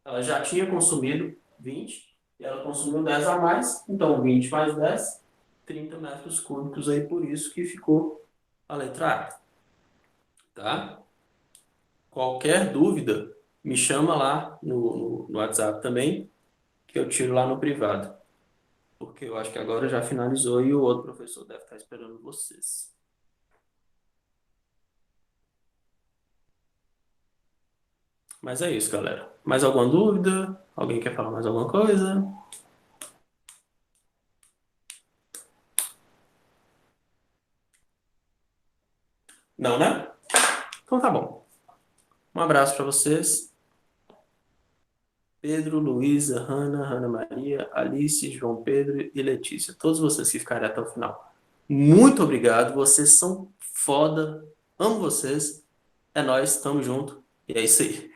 Speaker 1: Ela já tinha consumido 20 e ela consumiu 10 a mais, então 20 mais 10, 30 metros cúbicos aí, por isso que ficou a letra A. Tá? Qualquer dúvida, me chama lá no WhatsApp também, que eu tiro lá no privado. Porque eu acho que agora já finalizou e o outro professor deve estar esperando vocês. Mas é isso, galera. Mais alguma dúvida? Alguém quer falar mais alguma coisa? Não, né? Então tá bom. Um abraço para vocês. Pedro, Luísa, Hanna Maria, Alice, João Pedro e Letícia. Todos vocês que ficaram até o final. Muito obrigado. Vocês são foda. Amo vocês. É nóis. Tamo junto. E é isso aí.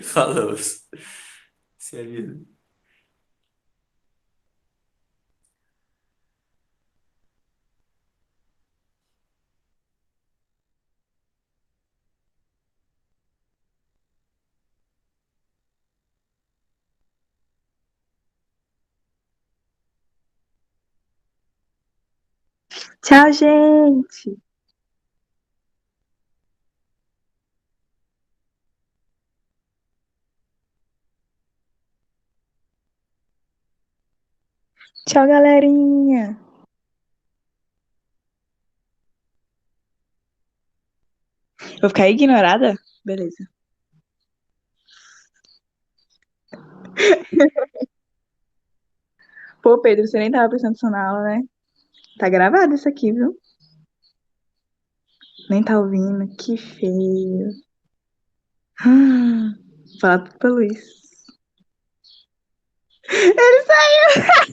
Speaker 1: Falou. Se é vida.
Speaker 4: Tchau, gente. Tchau, galerinha. Vou ficar ignorada? Beleza. Pô, Pedro, você nem tava prestando atenção na aula, né? Tá gravado isso aqui, viu? Nem tá ouvindo. Que feio. Fala pro Luiz. Ele saiu!